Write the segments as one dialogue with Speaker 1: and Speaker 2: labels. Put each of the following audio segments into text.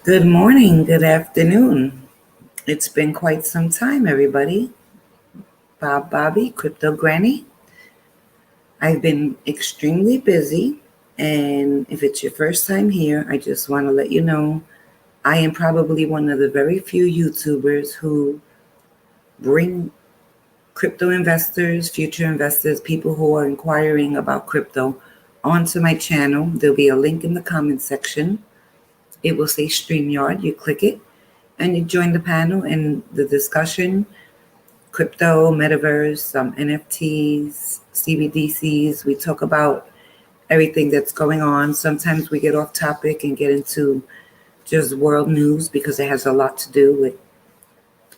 Speaker 1: Good morning, good afternoon. It's been quite some time, everybody. Bobby, Crypto Granny. I've been extremely busy, and if it's your first time here, I just want to let you know I am probably one of the very few YouTubers who bring crypto investors, future investors, people who are inquiring about crypto onto my channel. There'll be a link in the comment section. It will say StreamYard. You click it and you join the panel and the discussion. Crypto, metaverse, some NFTs, CBDCs. We talk about everything that's going on. Sometimes we get off topic and get into just world news because it has a lot to do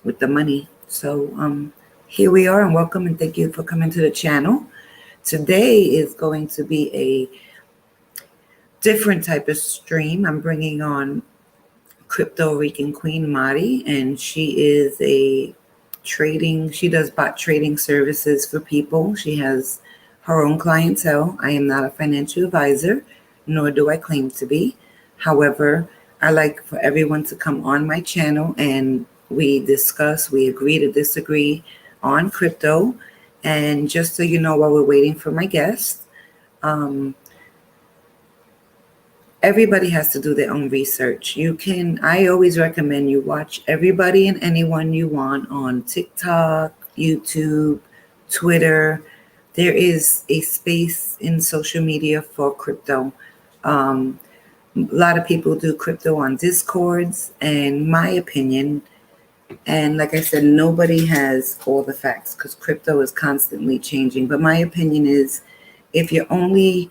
Speaker 1: with the money. So here we are, and welcome and thank you for coming to the channel. Today is going to be a different type of stream. I'm bringing on crypto Rican Queen Mari, and she does bot trading services for people. She has her own clientele. I am not a financial advisor, nor do I claim to be. However, I like for everyone to come on my channel and we agree to disagree on crypto. And just so you know, while we're waiting for my guest, um, everybody has to do their own research. I always recommend you watch everybody and anyone you want on TikTok, YouTube, Twitter. There is a space in social media for crypto. A lot of people do crypto on Discords, and my opinion, and like I said, nobody has all the facts because crypto is constantly changing. But my opinion is if you're only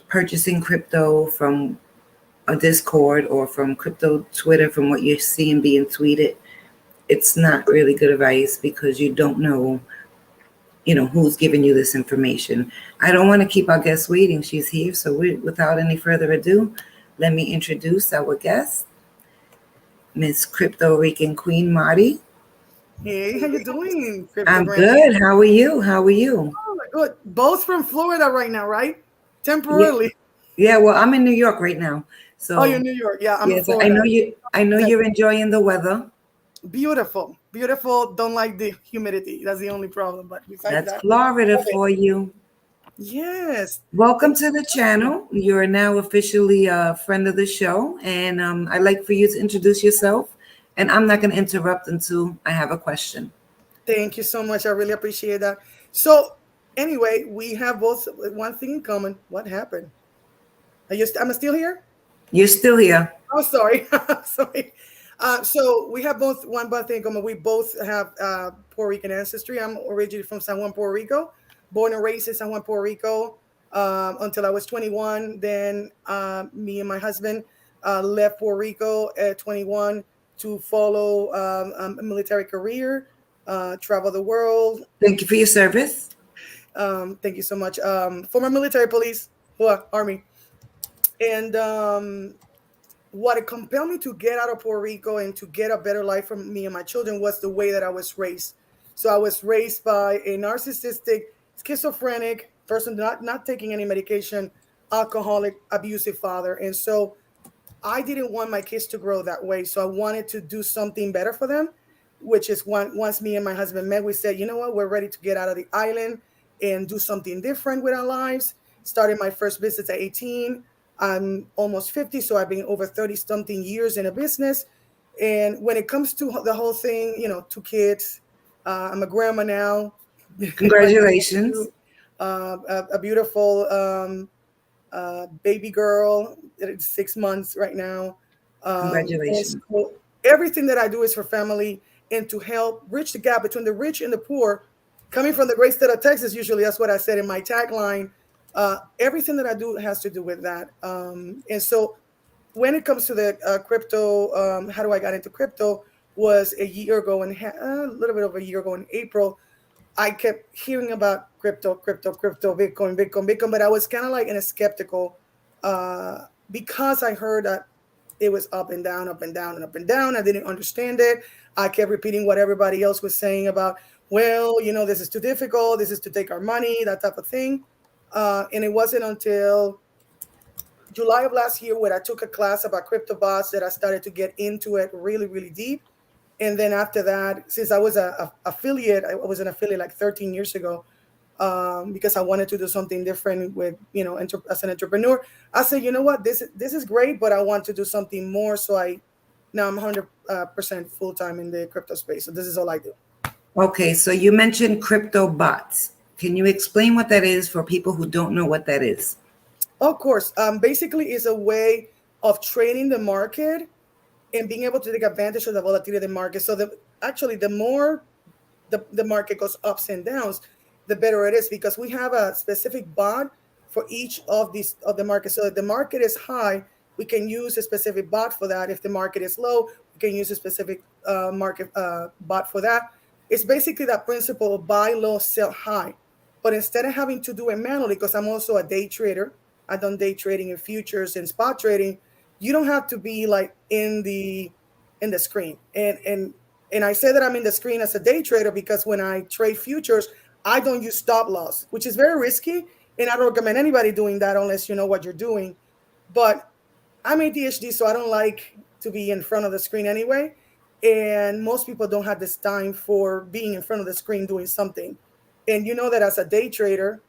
Speaker 1: purchasing crypto from a Discord or from crypto Twitter, from what you're seeing being tweeted, it's not really good advice because you don't know, who's giving you this information. I don't want to keep our guest waiting. She's here. So without any further ado, let me introduce our guest, Miss Crypto Rican Queen Marty.
Speaker 2: Hey, how you doing, Crypto
Speaker 1: I'm
Speaker 2: Granny?
Speaker 1: good. How are you? How are you?
Speaker 2: Oh, good. Both from Florida right now, right?
Speaker 1: Yeah,
Speaker 2: Temporarily.
Speaker 1: yeah. Well, I'm in New York right now.
Speaker 2: Oh, you're
Speaker 1: So
Speaker 2: in New York. Yeah, I'm in
Speaker 1: yes, I
Speaker 2: Florida.
Speaker 1: know you. I know
Speaker 2: Te-
Speaker 1: you're enjoying the weather.
Speaker 2: Beautiful, beautiful. Don't like the humidity. That's the only problem. But besides
Speaker 1: That's
Speaker 2: that,
Speaker 1: Florida
Speaker 2: love it.
Speaker 1: for you.
Speaker 2: Yes.
Speaker 1: Welcome
Speaker 2: Thank you
Speaker 1: to the
Speaker 2: so much.
Speaker 1: channel. You're now officially a friend of the show, and I'd like for you to introduce yourself. And I'm not going to interrupt until I have a question.
Speaker 2: Thank you so much. I really appreciate that. So, anyway, we have both one thing in common. What happened? I'm still here.
Speaker 1: You're still here.
Speaker 2: Oh, sorry. Sorry. So we have both one thing in common. We both have Puerto Rican ancestry. I'm originally from San Juan, Puerto Rico, born and raised in San Juan, Puerto Rico, until I was 21. Then me and my husband left Puerto Rico at 21 to follow a military career, travel the world.
Speaker 1: Thank you for your service.
Speaker 2: Thank you so much. Former military police, Army. And what it compelled me to get out of Puerto Rico and to get a better life for me and my children was the way that I was raised. So I was raised by a narcissistic, schizophrenic person, not taking any medication, alcoholic, abusive father. And so I didn't want my kids to grow that way. So I wanted to do something better for them, which is once me and my husband met, we said, you know what, we're ready to get out of the island and do something different with our lives. Started my first business at 18. I'm almost 50, so I've been over 30 something years in a business. And when it comes to the whole thing, two kids, I'm a grandma now. My
Speaker 1: Congratulations.
Speaker 2: nephew, a beautiful baby girl that is 6 months right now. And
Speaker 1: Congratulations.
Speaker 2: so everything that I do is for family and to help bridge the gap between the rich and the poor. Coming from the great state of Texas, usually that's what I said in my tagline. Everything that I do has to do with that. And so when it comes to the crypto, how do I got into crypto was a year ago and a little bit over a year ago in April. I kept hearing about crypto, Bitcoin, but I was kind of like in a skeptical because I heard that it was up and down, up and down, and up and down. I didn't understand it. I kept repeating what everybody else was saying about, well, this is too difficult. This is to take our money, that type of thing. And it wasn't until July of last year, where I took a class about crypto bots, that I started to get into it really, really deep. And then after that, since I was a affiliate, I was an affiliate like 13 years ago, because I wanted to do something different with, as an entrepreneur. I said, you know what, this is great, but I want to do something more. So I now I'm 100% full time in the crypto space. So this is all I do.
Speaker 1: Okay, so you mentioned crypto bots. Can you explain what that is for people who don't know what that is?
Speaker 2: Of course, basically, it's a way of trading the market and being able to take advantage of the volatility of the market. So the more the market goes ups and downs, the better it is, because we have a specific bot for each of these of the market. So if the market is high, we can use a specific bot for that. If the market is low, we can use a specific market bot for that. It's basically that principle of buy low, sell high. But instead of having to do it manually, because I'm also a day trader, I've done day trading in futures and spot trading. You don't have to be like in the screen. And I say that I'm in the screen as a day trader because when I trade futures, I don't use stop loss, which is very risky. And I don't recommend anybody doing that unless you know what you're doing. But I'm ADHD, so I don't like to be in front of the screen anyway. And most people don't have this time for being in front of the screen doing something. And you know that as a day trader,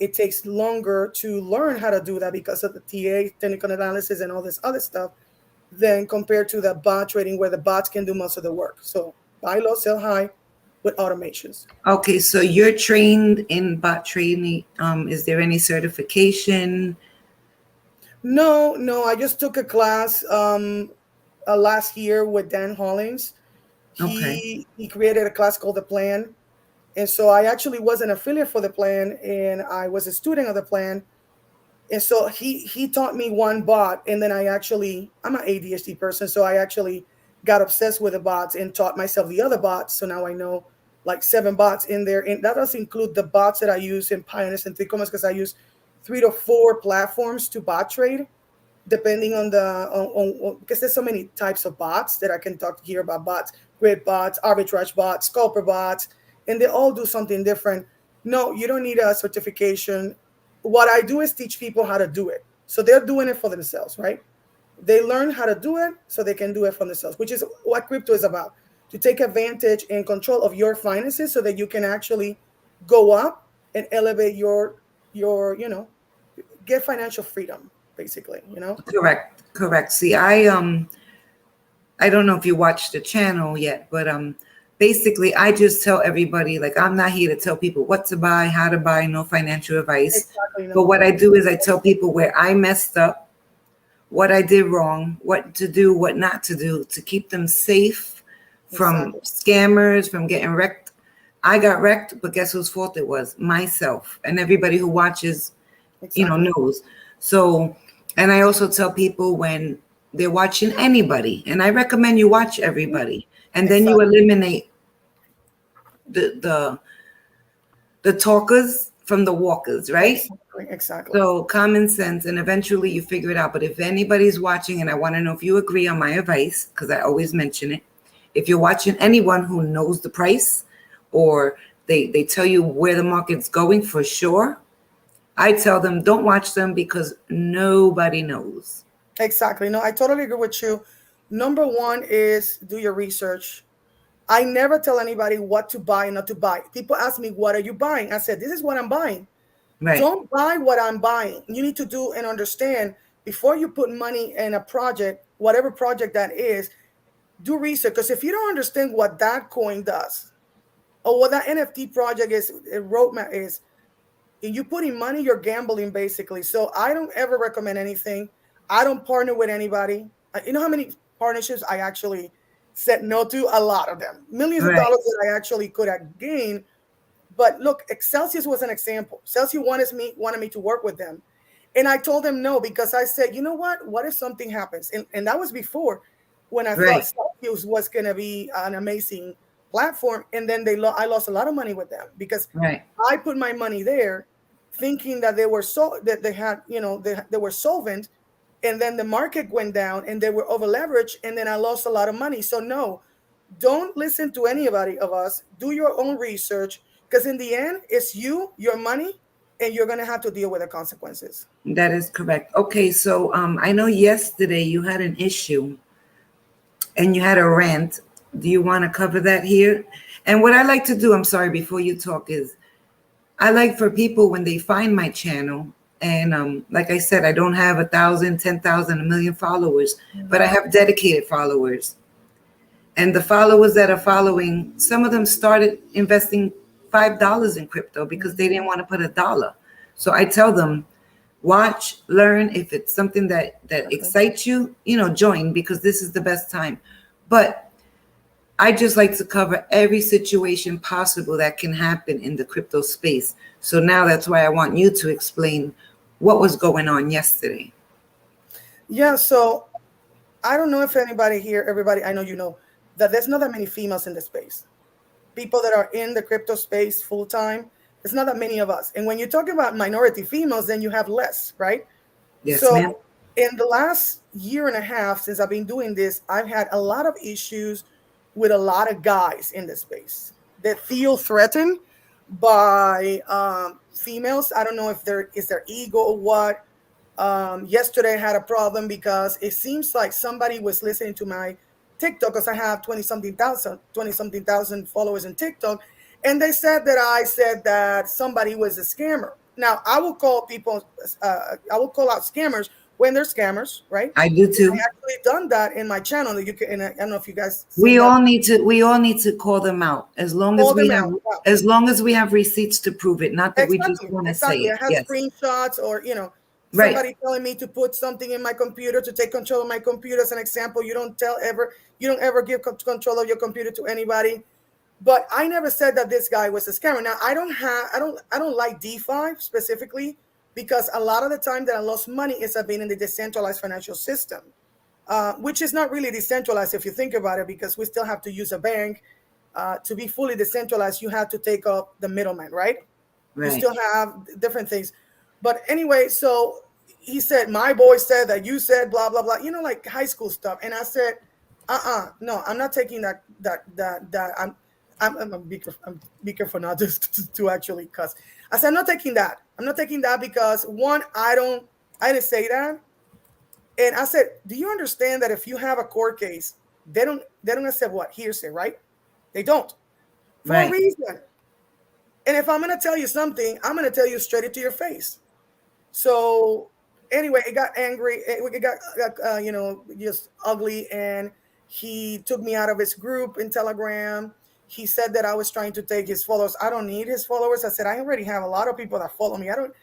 Speaker 2: it takes longer to learn how to do that because of the TA, technical analysis, and all this other stuff than compared to the bot trading where the bots can do most of the work. So buy low, sell high with automations.
Speaker 1: Okay, so you're trained in bot trading. Is there any certification?
Speaker 2: No, no, I just took a class last year with Dan Hollings.
Speaker 1: Okay.
Speaker 2: He created a class called The Plan. And so I actually was an affiliate for The Plan, and I was a student of The Plan. And so he taught me one bot, and then I'm an ADHD person, so I actually got obsessed with the bots and taught myself the other bots. So now I know like 7 bots in there, and that does include the bots that I use in Pioneers and 3 Commas, because I use 3 to 4 platforms to bot trade, depending on because there's so many types of bots that I can talk here about bots, grid bots, arbitrage bots, scalper bots, and they all do something different. No, you don't need a certification. What I do is teach people how to do it. So they're doing it for themselves, right? They learn how to do it so they can do it for themselves, which is what crypto is about, to take advantage and control of your finances so that you can actually go up and elevate your get financial freedom, basically.
Speaker 1: Correct. Correct. See, I don't know if you watched the channel yet, but basically I just tell everybody, like, I'm not here to tell people what to buy, how to buy, no financial advice.
Speaker 2: Exactly.
Speaker 1: But
Speaker 2: No.
Speaker 1: what I do is I tell people where I messed up, what I did wrong, what to do, what not to do to keep them safe from
Speaker 2: Exactly.
Speaker 1: scammers, from getting wrecked. I got wrecked, but guess whose fault it was? Myself. And everybody who watches,
Speaker 2: Exactly.
Speaker 1: knows. So, and I also tell people when they're watching anybody, and I recommend you watch everybody, and then you
Speaker 2: Exactly.
Speaker 1: eliminate the the the talkers from the walkers, right?
Speaker 2: Exactly. Exactly.
Speaker 1: So common sense, and eventually you figure it out. But if anybody's watching, and I want to know if you agree on my advice, because I always mention it, if you're watching anyone who knows the price, or they tell you where the market's going for sure, I tell them don't watch them because nobody knows.
Speaker 2: Exactly. No, I totally agree with you. Number one is do your research. I never tell anybody what to buy and not to buy. People ask me, "What are you buying?" I said, "This is what I'm buying."
Speaker 1: Right,
Speaker 2: Don't buy what I'm buying. You need to do and understand before you put money in a project, whatever project that is, do research. Because if you don't understand what that coin does or what that NFT project is, a roadmap is, and you putting money, you're gambling basically. So I don't ever recommend anything. I don't partner with anybody. You know how many partnerships I actually said no to? A lot of them, millions of
Speaker 1: right,
Speaker 2: dollars that I actually could have gained. But look, Excelsius was an example. Celsius wanted me to work with them. And I told them no, because I said, you know what? What if something happens? And that was before, when I thought
Speaker 1: right,
Speaker 2: Celsius was going to be an amazing platform. And then I lost a lot of money with them because
Speaker 1: right,
Speaker 2: I put my money there thinking that they had, they were solvent. And then the market went down and they were over leveraged. And then I lost a lot of money. So no, don't listen to anybody of us. Do your own research, because in the end, it's you, your money, and you're going to have to deal with the consequences.
Speaker 1: That is correct. Okay, so I know yesterday you had an issue and you had a rant. Do you want to cover that here? And what I like to do, I'm sorry, before you talk, is I like for people when they find my channel, and like I said, I don't have 1,000, 10,000, a million followers, but I
Speaker 2: Mhm.
Speaker 1: have dedicated followers. And the followers that are following, some of them started investing $5 in crypto because they didn't
Speaker 2: Mhm.
Speaker 1: want to put a dollar. So I tell them, watch, learn. If it's something that
Speaker 2: Exactly.
Speaker 1: excites you, join, because this is the best time. But I just like to cover every situation possible that can happen in the crypto space. So now that's why I want you to explain what was going on yesterday.
Speaker 2: Yeah, so I don't know if anybody here, everybody, I know you know that there's not that many females in the space. People that are in the crypto space full time, there's not that many of us. And when you talk about minority females, then you have less, right?
Speaker 1: Yes,
Speaker 2: So
Speaker 1: ma'am.
Speaker 2: in the last year and a half since I've been doing this, I've had a lot of issues with a lot of guys in the space that feel threatened by females. I don't know if there is their ego or what. Yesterday I had a problem because it seems like somebody was listening to my TikTok, because I have 20 something thousand followers in TikTok. And they said that I said that somebody was a scammer. Now I will call people, I will call out scammers when they're scammers, right?
Speaker 1: I do
Speaker 2: I
Speaker 1: too.
Speaker 2: actually done that in my channel. You can, and I don't know if you guys seen
Speaker 1: We
Speaker 2: that.
Speaker 1: all need to we all need to call them out
Speaker 2: Call them out. Yeah.
Speaker 1: as long as we have receipts to prove it, not that we just
Speaker 2: Exactly,
Speaker 1: want to say
Speaker 2: exactly.
Speaker 1: it.
Speaker 2: I have
Speaker 1: Yes.
Speaker 2: screenshots, or
Speaker 1: Right.
Speaker 2: somebody telling me to put something in my computer to take control of my computer. As an example, you don't ever give control of your computer to anybody. But I never said that this guy was a scammer. Now I don't like DeFi specifically, because a lot of the time that I lost money is I've been in the decentralized financial system, which is not really decentralized if you think about it, because we still have to use a bank. To be fully decentralized, you have to take off the middleman, right? You
Speaker 1: Right.
Speaker 2: still have different things. But anyway, so he said, my boy said that you said blah blah blah, like high school stuff. And I said, no, I'm not taking that. I'm be careful not to actually cuss. I said, I'm not taking that. I'm not taking that because one, I didn't say that. And I said, do you understand that if you have a court case, they don't accept what hearsay, right? They don't, for a
Speaker 1: Right.
Speaker 2: reason. And if I'm gonna tell you something, I'm gonna tell you straight into your face. So anyway, it got angry. It got just ugly, and he took me out of his group in Telegram. He said that I was trying to take his followers. I don't need his followers. I said I already have a lot of people that follow me. I don't.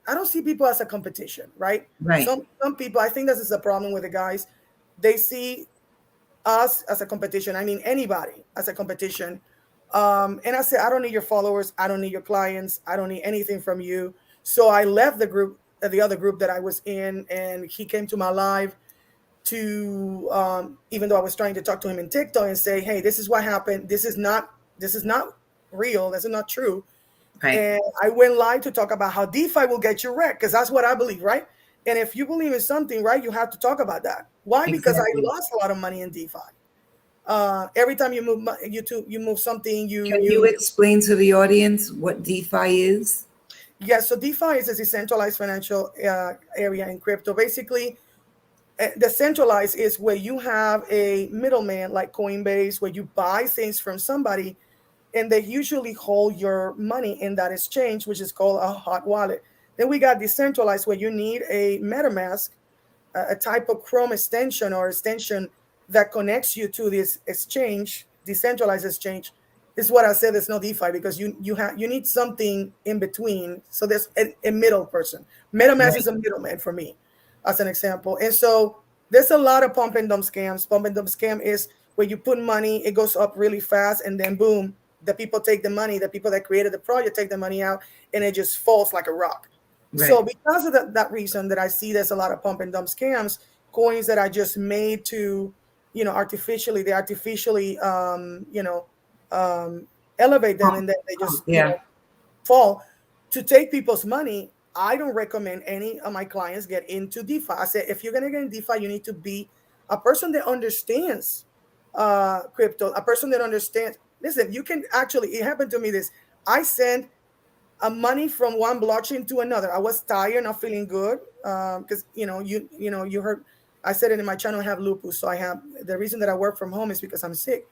Speaker 2: I don't see people as a competition, right?
Speaker 1: Right.
Speaker 2: Some people. I think this is a problem with the guys. They see us as a competition. I mean, anybody as a competition. And I said, I don't need your followers. I don't need your clients. I don't need anything from you. So I left the group, the other group that I was in, and he came to my live to, even though I was trying to talk to him in TikTok and say, hey, this is what happened. This is not real. This is not true.
Speaker 1: Right.
Speaker 2: And I went live to talk about how DeFi will get you wrecked, because that's what I believe, right? And if you believe in something, right, you have to talk about that. Why? Because I
Speaker 1: Exactly.
Speaker 2: lost a lot of money in DeFi. Every time you move you move something,
Speaker 1: Can you explain to the audience what DeFi is?
Speaker 2: yeah. So DeFi is a decentralized financial area in crypto. Basically, the centralized is where you have a middleman like Coinbase, where you buy things from somebody, and they usually hold your money in that exchange, which is called a hot wallet. Then we got decentralized, where you need a MetaMask, a type of Chrome extension or extension that connects you to this exchange, decentralized exchange. Is what I said. There's no DeFi, because you need something in between. So there's a middle person. MetaMask
Speaker 1: Right.
Speaker 2: is a middleman for me, as an example. And so there's a lot of pump and dump scams. Pump and dump scam is where you put money, it goes up really fast, and then boom, the people take the money. The people that created the project take the money out, and it just falls like a rock.
Speaker 1: Right.
Speaker 2: So because of that reason, that I see there's a lot of pump and dump scams, coins that I just made to, artificially, they artificially, um, elevate them,
Speaker 1: Pump.
Speaker 2: and then they
Speaker 1: Pump.
Speaker 2: just,
Speaker 1: Yeah.
Speaker 2: fall to take people's money. I don't recommend any of my clients get into DeFi. I said, if you're gonna get in DeFi, you need to be a person that understands crypto, a person that understands. Listen, you can actually. It happened to me. This I sent money from one blockchain to another. I was tired, not feeling good, because you heard I said it in my channel. I have lupus, so I have the reason that I work from home is because I'm sick.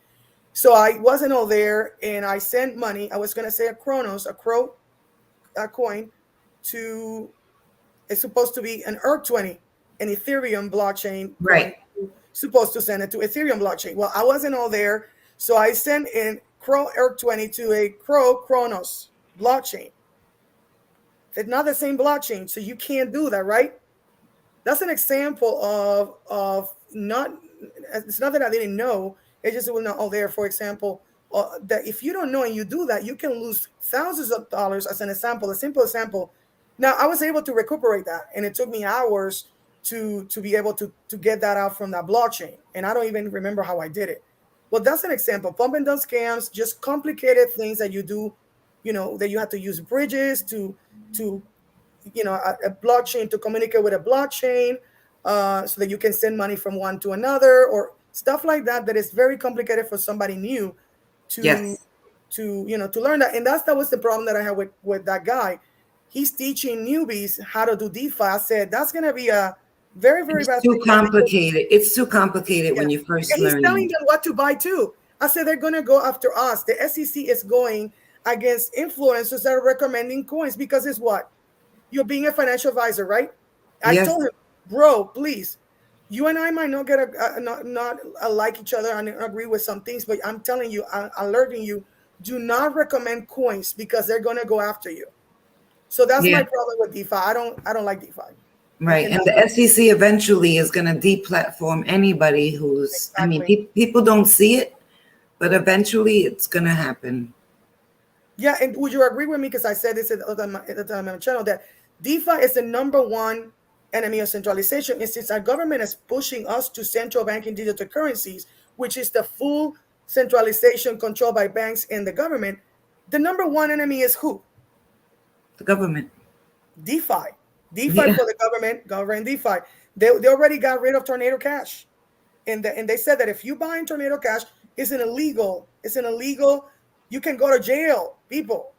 Speaker 2: So I wasn't all there, and I sent money. I was gonna say a Kronos, a coin, to it's supposed to be an ERC20, an Ethereum blockchain coin.
Speaker 1: Right.
Speaker 2: Supposed to send it to Ethereum blockchain. Well, I wasn't all there, so I sent in Crow ERC20 to a Crow Kronos blockchain. It's not the same blockchain, so you can't do that, right? That's an example of not. It's not that I didn't know. It just was not all there. For example, that if you don't know and you do that, you can lose thousands of dollars. As an example, a simple example. Now I was able to recuperate that, and it took me hours to be able to get that out from that blockchain. And I don't even remember how I did it. Well, that's an example. Pump and dump scams, just complicated things that you do. That you have to use bridges to a blockchain to communicate with a blockchain, so that you can send money from one to another, or stuff like that, that is very complicated for somebody new to
Speaker 1: Yes.
Speaker 2: to learn that. And that was the problem that I had with that guy. He's teaching newbies how to do DeFi. I said that's going to be a very, very
Speaker 1: It's
Speaker 2: bad
Speaker 1: too
Speaker 2: thing for people.
Speaker 1: complicated. It's too complicated
Speaker 2: Yeah.
Speaker 1: when you're first
Speaker 2: And he's telling
Speaker 1: learning.
Speaker 2: them what to buy too. I said they're going to go after us. The SEC is going against influencers that are recommending coins, because it's what? You're being a financial advisor, right? I
Speaker 1: Yes.
Speaker 2: told him, bro, please. You and I might not get not like each other and agree with some things, but I'm telling you, I'm alerting you, do not recommend coins, because they're gonna go after you. So that's
Speaker 1: Yeah.
Speaker 2: my problem with DeFi. I don't like DeFi.
Speaker 1: Right.
Speaker 2: And
Speaker 1: And
Speaker 2: that's
Speaker 1: the SEC eventually is going to deplatform anybody who's, I mean,
Speaker 2: exactly.
Speaker 1: people don't see it, but eventually it's going to happen.
Speaker 2: Yeah, and would you agree with me? Because I said this at the time on my channel, that DeFi is the number one enemy of centralization. And since our government is pushing us to central banking digital currencies, which is the full centralization controlled by banks and the government, the number one enemy is who?
Speaker 1: The government.
Speaker 2: DeFi. DeFi
Speaker 1: Yeah.
Speaker 2: for the government DeFi. They already got rid of Tornado Cash. And they said that if you buy in Tornado Cash, it's an illegal, you can go to jail, people.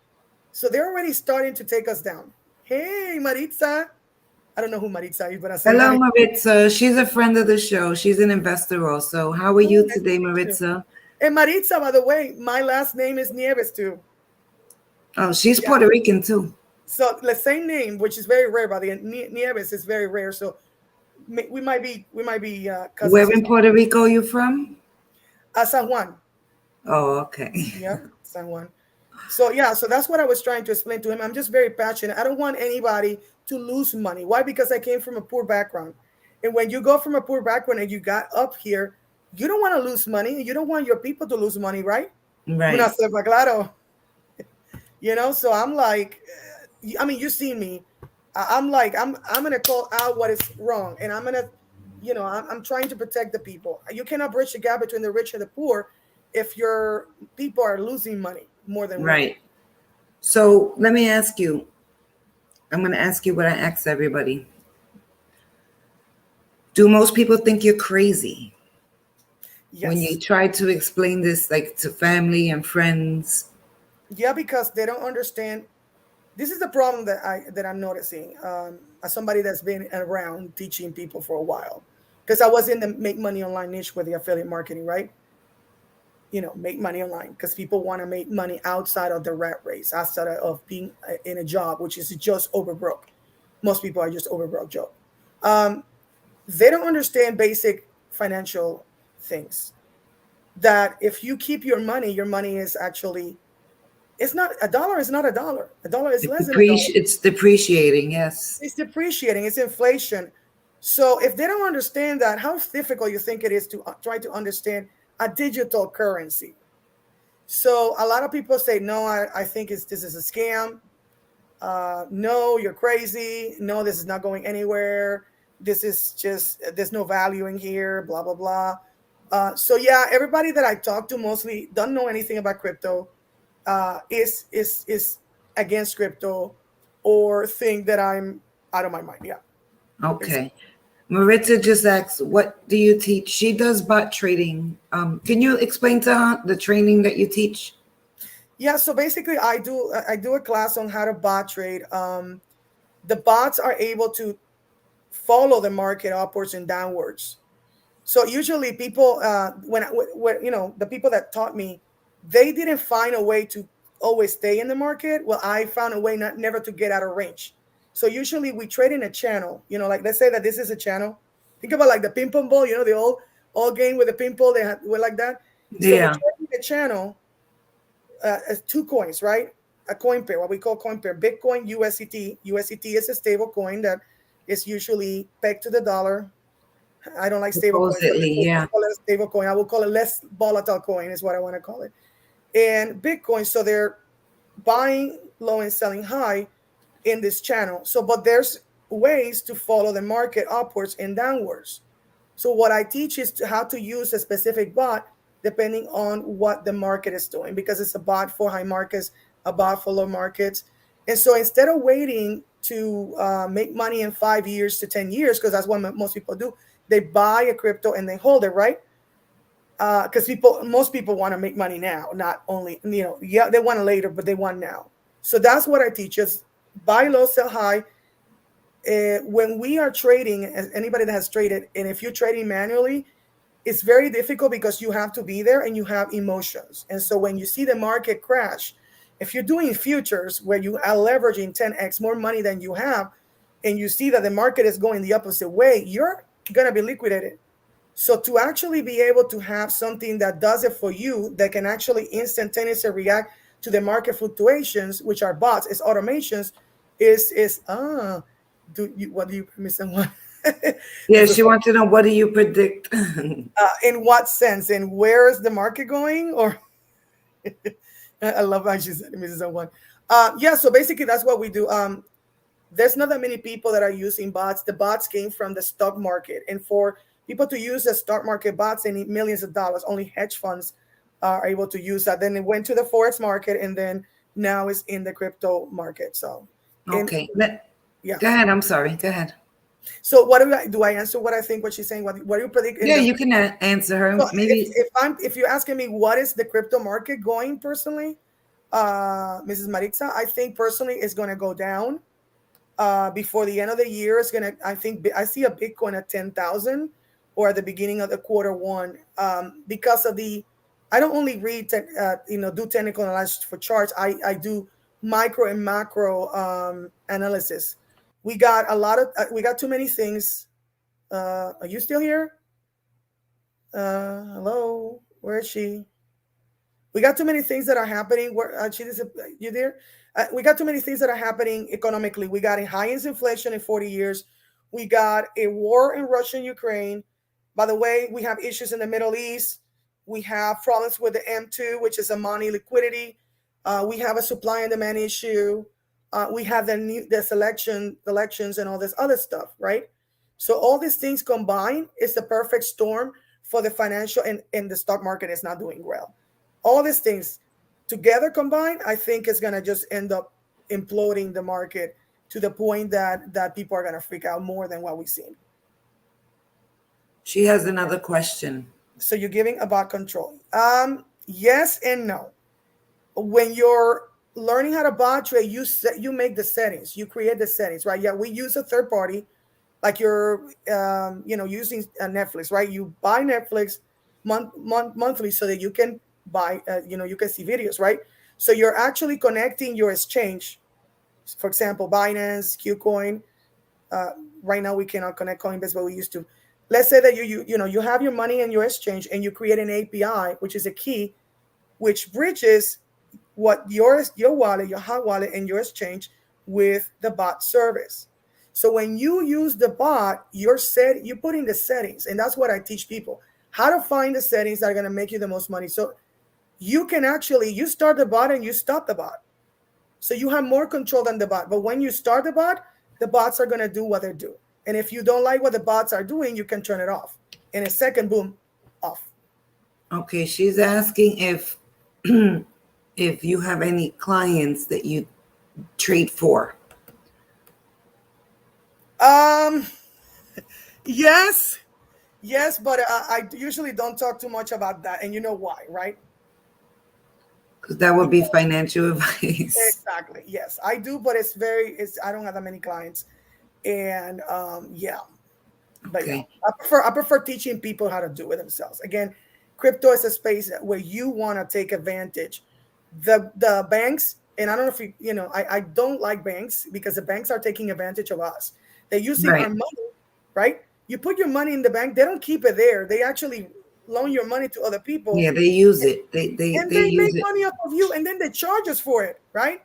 Speaker 2: So they're already starting to take us down. Hey, Maritza. I don't know who Maritza is, but I say
Speaker 1: Hello,
Speaker 2: hi.
Speaker 1: Maritza. She's a friend of the show. She's an investor also. How are
Speaker 2: Oh,
Speaker 1: you
Speaker 2: nice to
Speaker 1: today,
Speaker 2: meet you.
Speaker 1: Maritza?
Speaker 2: And Maritza, by the way, my last name is Nieves too.
Speaker 1: Oh, she's
Speaker 2: Yeah.
Speaker 1: Puerto Rican too.
Speaker 2: So the same name, which is very rare, by the Nieves is very rare. So we might be cousins
Speaker 1: Where
Speaker 2: or
Speaker 1: in
Speaker 2: something.
Speaker 1: Puerto Rico are you from?
Speaker 2: San Juan.
Speaker 1: Oh, okay.
Speaker 2: Yeah, San Juan. So yeah, so that's what I was trying to explain to him. I'm just very passionate. I don't want anybody to lose money. Why? Because I came from a poor background. And when you go from a poor background and you got up here, you don't want to lose money. You don't want your people to lose money, right? Una
Speaker 1: Right.
Speaker 2: sepa claro. So I'm like, I mean, you see me. I'm like, I'm gonna call out what is wrong, and I'm gonna, I'm trying to protect the people. You cannot bridge the gap between the rich and the poor if your people are losing money more than winning.
Speaker 1: Right. So let me ask you. I'm going to ask you what I ask everybody. Do most people think you're crazy when you
Speaker 2: Yes.
Speaker 1: try to explain this, like, to family and friends?
Speaker 2: Yeah, because they don't understand. This is the problem that I'm noticing, as somebody that's been around teaching people for a while. Because I was in the make money online niche with the affiliate marketing, right? Make money online, because people want to make money outside of the rat race, outside of being in a job, which is just over broke. Most people are just over broke job. Um, they don't understand basic financial things. That if you keep your money is actually, it's not a dollar. Is not a dollar. A dollar is less than a dollar.
Speaker 1: It's depreciating, yes.
Speaker 2: It's depreciating. It's inflation. So if they don't understand that, how difficult you think it is to try to understand a digital currency? So a lot of people say, no, I think this is a scam. No, you're crazy. No, this is not going anywhere. This is just, there's no value in here, blah, blah, blah. So yeah, everybody that I talk to mostly don't know anything about crypto, is against crypto, or think that I'm out of my mind. Yeah, basically.
Speaker 1: Okay. Maritza just asks, what do you teach? She does bot trading. Can you explain to her the training that you teach?
Speaker 2: Yeah, so basically I do a class on how to bot trade. The bots are able to follow the market upwards and downwards. So usually people, when the people that taught me, they didn't find a way to always stay in the market. Well, I found a way not never to get out of range. So usually we trade in a channel. Like let's say that this is a channel. Think about like the ping pong ball. The all game with the ping pong. Were like that. So we
Speaker 1: Yeah.
Speaker 2: trade in a channel as two coins, right? A coin pair, what we call coin pair. Bitcoin, USDT. USDT is a stable coin that is usually pegged to the dollar. I don't like stable coins, but
Speaker 1: Supposedly,
Speaker 2: let's
Speaker 1: yeah.
Speaker 2: call it a stable coin. I will call it less volatile coin is what I want to call it. And Bitcoin, so they're buying low and selling high in this channel. So, but there's ways to follow the market upwards and downwards. So what I teach is how to use a specific bot depending on what the market is doing, because it's a bot for high markets, a bot for low markets. And so instead of waiting to make money in 5 years to 10 years, because that's what most people do, they buy a crypto and they hold it, right? Because most people want to make money now, not only, yeah, they want it later, but they want now. So that's what I teach is buy low, sell high. When we are trading, as anybody that has traded, and if you're trading manually, it's very difficult because you have to be there and you have emotions. And so when you see the market crash, if you're doing futures where you are leveraging 10x more money than you have, and you see that the market is going the opposite way, you're going to be liquidated. So to actually be able to have something that does it for you, that can actually instantaneously react to the market fluctuations, which are bots, is automations, is do you what do you permit someone?
Speaker 1: Yeah,
Speaker 2: This is
Speaker 1: she wants to know, what do you predict?
Speaker 2: in what sense, and where is the market going? Or I love how she said, Mrs. One. Yeah, so basically that's what we do. There's not that many people that are using bots. The bots came from the stock market, and for people to use the stock market bots, they need millions of dollars. Only hedge funds are able to use that. Then it went to the forex market, and then now it's in the crypto market. So, and
Speaker 1: Okay.
Speaker 2: yeah.
Speaker 1: Go ahead. I'm sorry. Go ahead.
Speaker 2: So what do I answer? What I think? What she's saying? What do you predict in
Speaker 1: Yeah,
Speaker 2: the?
Speaker 1: you can answer her.
Speaker 2: So
Speaker 1: Maybe.
Speaker 2: if you're asking me what is the crypto market going personally, Mrs. Maritza, I think personally it's going to go down before the end of the year. It's gonna. I think I see a Bitcoin at 10,000 or at the beginning of the quarter one, because of the. I don't only read do technical analysis for charts. I do micro and macro analysis. We got too many things. Are you still here? Hello, where is she? We got too many things that are happening. Where you there? We got too many things that are happening economically. We got a highest inflation in 40 years. We got a war in Russia and Ukraine. By the way, we have issues in the Middle East. We have problems with the M2, which is a money liquidity. We have a supply and demand issue. We have elections and all this other stuff, right? So all these things combined is the perfect storm for the financial, and the stock market is not doing well. All these things together combined, I think is going to just end up imploding the market to the point that people are going to freak out more than what we've seen.
Speaker 1: She has another question.
Speaker 2: So you're giving about control. Yes and no. When you're learning how to bot trade, you make the settings, you create the settings, right? Yeah, we use a third party, like you're using Netflix, right? You buy Netflix monthly so that you can buy you can see videos, right? So you're actually connecting your exchange, for example Binance, Qcoin. Right now we cannot connect Coinbase, but we used to. Let's say that you have your money in your exchange and you create an API, which is a key which bridges what your wallet, your hot wallet, and your exchange with the bot service. So when you use the bot, you put in the settings, and that's what I teach people, how to find the settings that are going to make you the most money. So you can actually you start the bot and you stop the bot. So you have more control than the bot. But when you start the bots are going to do what they do. And if you don't like what the bots are doing, you can turn it off. In a second, boom, off.
Speaker 1: Okay, she's asking if if you have any clients that you trade for.
Speaker 2: Um, yes, yes, but I usually don't talk too much about that, and you know why, right?
Speaker 1: because that would be financial advice.
Speaker 2: Exactly. Yes, I do, but it's I don't have that many clients, and yeah, but yeah,
Speaker 1: Okay.
Speaker 2: I prefer teaching people how to do it themselves. Again, crypto is a space where you want to take advantage. The banks, and I don't know if I don't like banks because the banks are taking advantage of us. They're using our
Speaker 1: Right.
Speaker 2: money, right? You put your money in the bank, they don't keep it there. They actually loan your money to other people,
Speaker 1: Yeah, they use it. They
Speaker 2: and they make
Speaker 1: use it.
Speaker 2: money off of you, and then they charge us for it, right?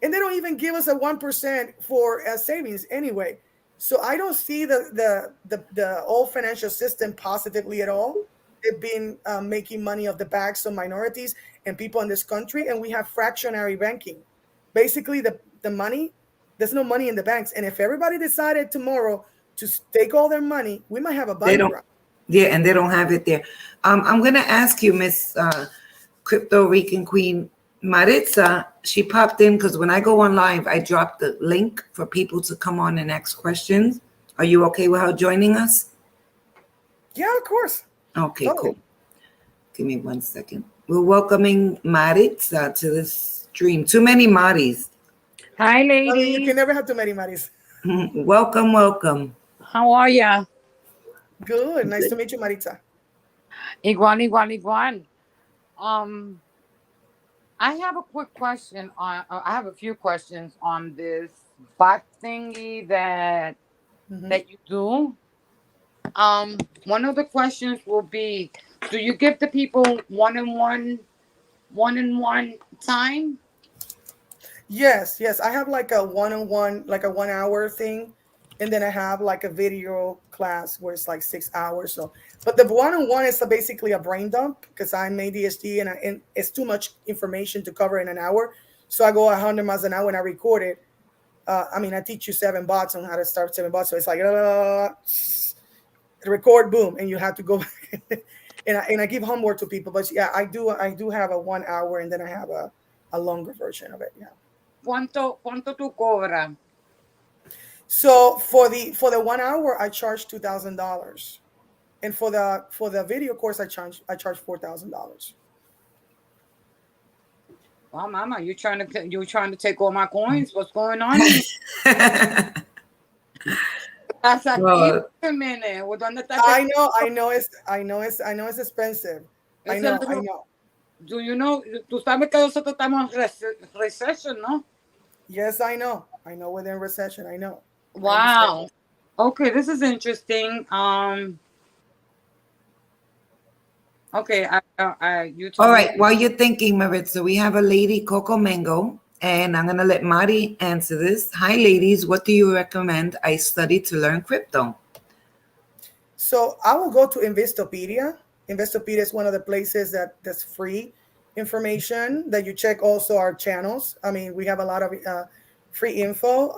Speaker 2: And they don't even give us a 1% for savings anyway. So I don't see the old financial system positively at all. They've been making money off the backs of minorities and people in this country, and we have fractionary banking. Basically, the money, there's no money in the banks, and if everybody decided tomorrow to take all their money, we might have a
Speaker 1: They don't.
Speaker 2: bankrupt.
Speaker 1: Yeah, and they don't have it there. I'm gonna ask you, Miss Crypto Rican Queen Maritza. She popped in because when I go on live, I drop the link for people to come on and ask questions. Are you okay with her joining us?
Speaker 2: Yeah, of course,
Speaker 1: Okay,
Speaker 2: totally.
Speaker 1: cool. Give me 1 second. We're welcoming Maritza to this stream. Too many Maris.
Speaker 3: Hi,
Speaker 2: I mean, you can
Speaker 3: ladies.
Speaker 2: never have too many Maris.
Speaker 1: Welcome, welcome.
Speaker 3: How are ya?
Speaker 2: Good, nice to
Speaker 1: Good.
Speaker 2: meet you, Maritza.
Speaker 3: Igual, igual, igual. Um, I have a quick question on. I have a few questions on this bot thingy
Speaker 2: Hmm.
Speaker 3: that you do. One of the questions will be: do you give the people one-on-one time?
Speaker 2: Yes, yes. I have like a one-on-one, like a 1 hour thing, and then I have like a video class where it's like 6 hours. So, but the one-on-one is basically a brain dump because I'm ADHD and it's too much information to cover in an hour. So I go 100 miles an hour and I record it. I mean, I teach you 7 bots on how to start 7 bots. So it's like record, boom, and you have to go back. And I give homework to people. But yeah, I do have a 1 hour, and then I have a longer version of it. Yeah.
Speaker 3: ¿Cuánto tú cobras?
Speaker 2: So for the 1 hour, I charge $2,000, and for the video course, I charge $4,000.
Speaker 3: Well, mama, you trying to take all my coins? What's going on here? Estás aquí,
Speaker 1: Well,
Speaker 3: a minute. ¿Dónde está
Speaker 2: I know it's expensive. I
Speaker 3: ese
Speaker 2: know, I
Speaker 3: libro?
Speaker 2: know.
Speaker 3: Do you know? Tú sabes que nosotros estamos en recession, ¿no?
Speaker 2: Yes, I know. I know we're in recession. I know. I understand
Speaker 3: Wow.
Speaker 2: that.
Speaker 3: Okay, this is interesting. Okay, you
Speaker 1: all
Speaker 3: told me.
Speaker 1: right. While you're thinking, Maritza, we have a lady, Coco Mango, and I'm gonna let Mari answer this. Hi, ladies. What do you recommend I study to learn crypto?
Speaker 2: So I will go to Investopedia. Investopedia is one of the places that's free information that you check. Also our channels. I mean, we have a lot of free info.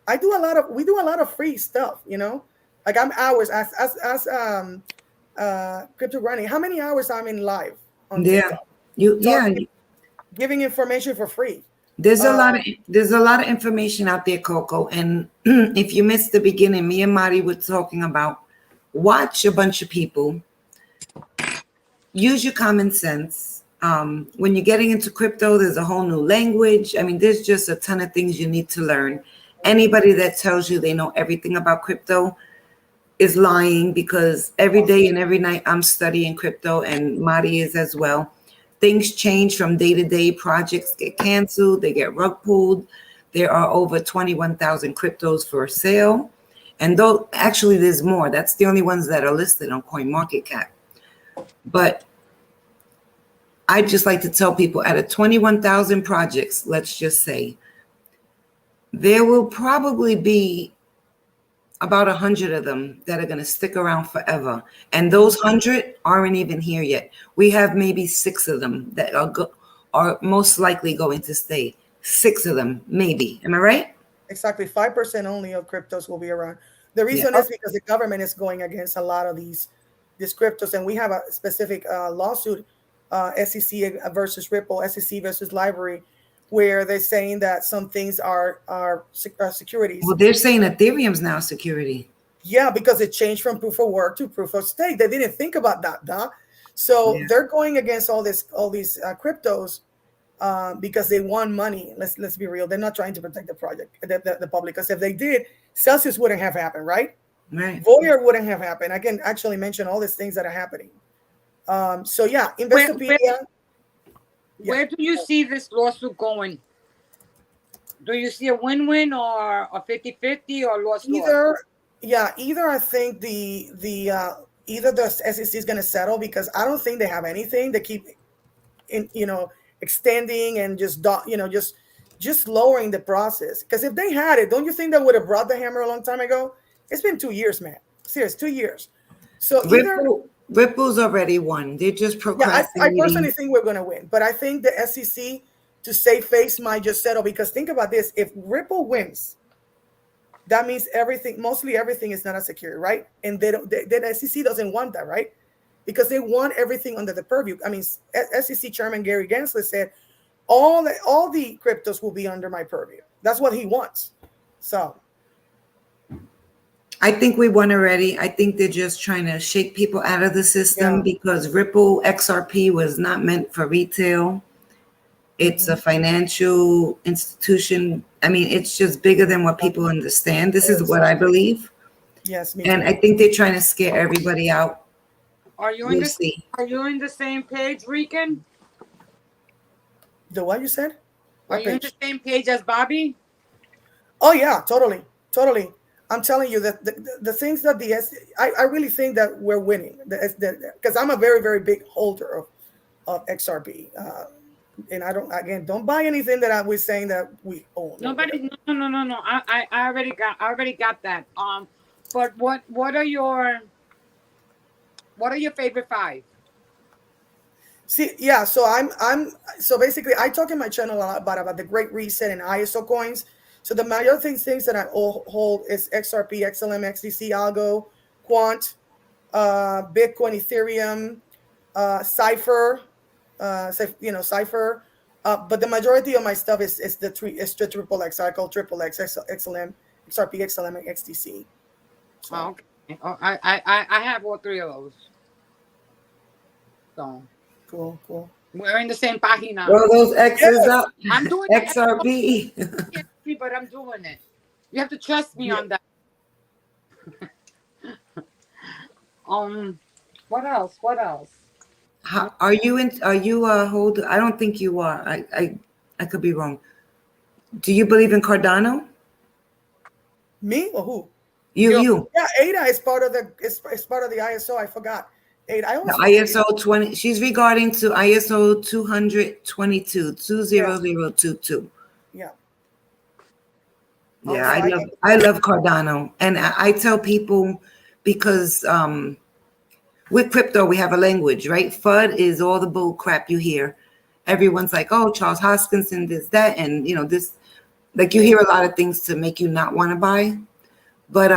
Speaker 2: We do a lot of free stuff. Like I'm hours as Crypto Granny. How many hours I'm in live on
Speaker 1: Yeah,
Speaker 2: TikTok
Speaker 1: yeah.
Speaker 2: talking, giving information for free.
Speaker 1: There's a
Speaker 2: Uh,
Speaker 1: lot of there's a lot of information out there, Coco. And if you missed the beginning, me and Mari were talking about watch a bunch of people, use your common sense. When you're getting into crypto, there's a whole new language. I mean, there's just a ton of things you need to learn. Anybody that tells you they know everything about crypto is lying because every day and every night I'm studying crypto and Mari is as well. Things change from day to day. Projects get canceled, they get rug pulled. There are over 21,000 cryptos for sale. And though actually there's more, that's the only ones that are listed on CoinMarketCap. But I just like to tell people out of 21,000 projects, let's just say, there will probably be about 100 of them that are going to stick around forever. And those 100 aren't even here yet. We have maybe 6 of them that are most likely going to stay. 6 of them, maybe. Am I right?
Speaker 2: exactly 5% only of cryptos will be around. The
Speaker 1: Yeah.
Speaker 2: reason is because the government is going against a lot of these cryptos, and we have a specific lawsuit, SEC versus Ripple, SEC versus Library, where they're saying that some things are securities.
Speaker 1: Well, they're saying Ethereum's now security.
Speaker 2: Yeah, because it changed from proof of work to proof of stake. They didn't think about that, duh. So
Speaker 1: Yeah.
Speaker 2: they're going against all these cryptos, because they want money. Let's be real. They're not trying to protect the project, the public. Because if they did, Celsius wouldn't have happened, right?
Speaker 1: Right.
Speaker 2: Voyeur wouldn't have happened. I can actually mention all these things that are happening. So yeah,
Speaker 3: Where,
Speaker 2: Investopedia. Yeah.
Speaker 3: where do you see this lawsuit going? Do you see a win-win or a 50-50 or loss-loss?
Speaker 2: Either I think either the SEC is going to settle, because I don't think they have anything. They keep extending and just lowering the process. Because if they had it, don't you think they would have brought the hammer a long time ago? It's been 2 years, man. Serious, 2 years. So either
Speaker 1: Ripple's already won. They're just
Speaker 2: I
Speaker 1: procrastinating.
Speaker 2: personally think we're going to win, but I think the SEC, to save face, might just settle. Because think about this: if Ripple wins, that means mostly everything is not a security, right? And the SEC doesn't want that, right? Because they want everything under the purview. I mean, SEC Chairman Gary Gensler said all the cryptos will be under my purview. That's what he wants. So
Speaker 1: I think we won already. I think they're just trying to shake people out of the system, because Ripple XRP was not meant for retail. It's a financial institution. I mean, it's just bigger than what people understand. This is what I believe.
Speaker 2: Yes, me
Speaker 1: and
Speaker 2: too.
Speaker 1: I think they're trying to scare everybody out.
Speaker 3: Are you
Speaker 1: We'll see.
Speaker 3: Are you in the same page, Rican?
Speaker 2: The what you said?
Speaker 3: Are you in the same page as Bobby?
Speaker 2: Oh yeah, totally. I'm telling you that the things that I really think that we're winning, because I'm a very, very big holder of XRP, and don't buy anything that I was saying that we own.
Speaker 3: No. I already got that. But what are your favorite 5?
Speaker 2: See, yeah. So basically, I talk in my channel a lot about the Great Reset and ISO coins. So the major things that I hold is XRP, XLM, XDC, Algo, Quant, Bitcoin, Ethereum, Cipher, Cipher. But the majority of my stuff is the triple X. I call triple X, XLM, XRP, XLM, and XDC. So.
Speaker 3: Oh, okay. Oh, I have all 3 of those. So
Speaker 2: cool.
Speaker 3: We're in the same página.
Speaker 1: Roll those X's up.
Speaker 3: I'm doing
Speaker 1: XRP.
Speaker 3: But I'm doing it. You have to trust me on that. What else?
Speaker 1: Are you a holder? I don't think you are. I could be wrong. Do you believe in Cardano?
Speaker 2: Me or who?
Speaker 1: You.
Speaker 2: Yeah, Ada is part of the ISO. I forgot. Ada.
Speaker 1: The ISO 20. She's regarding to ISO 222 20022.
Speaker 2: Yeah.
Speaker 1: Yeah, I love Cardano, and I tell people, because with crypto we have a language, right? FUD is all the bull crap you hear. Everyone's like, oh, Charles Hoskinson, this, that, and this. Like, you hear a lot of things to make you not want to buy. But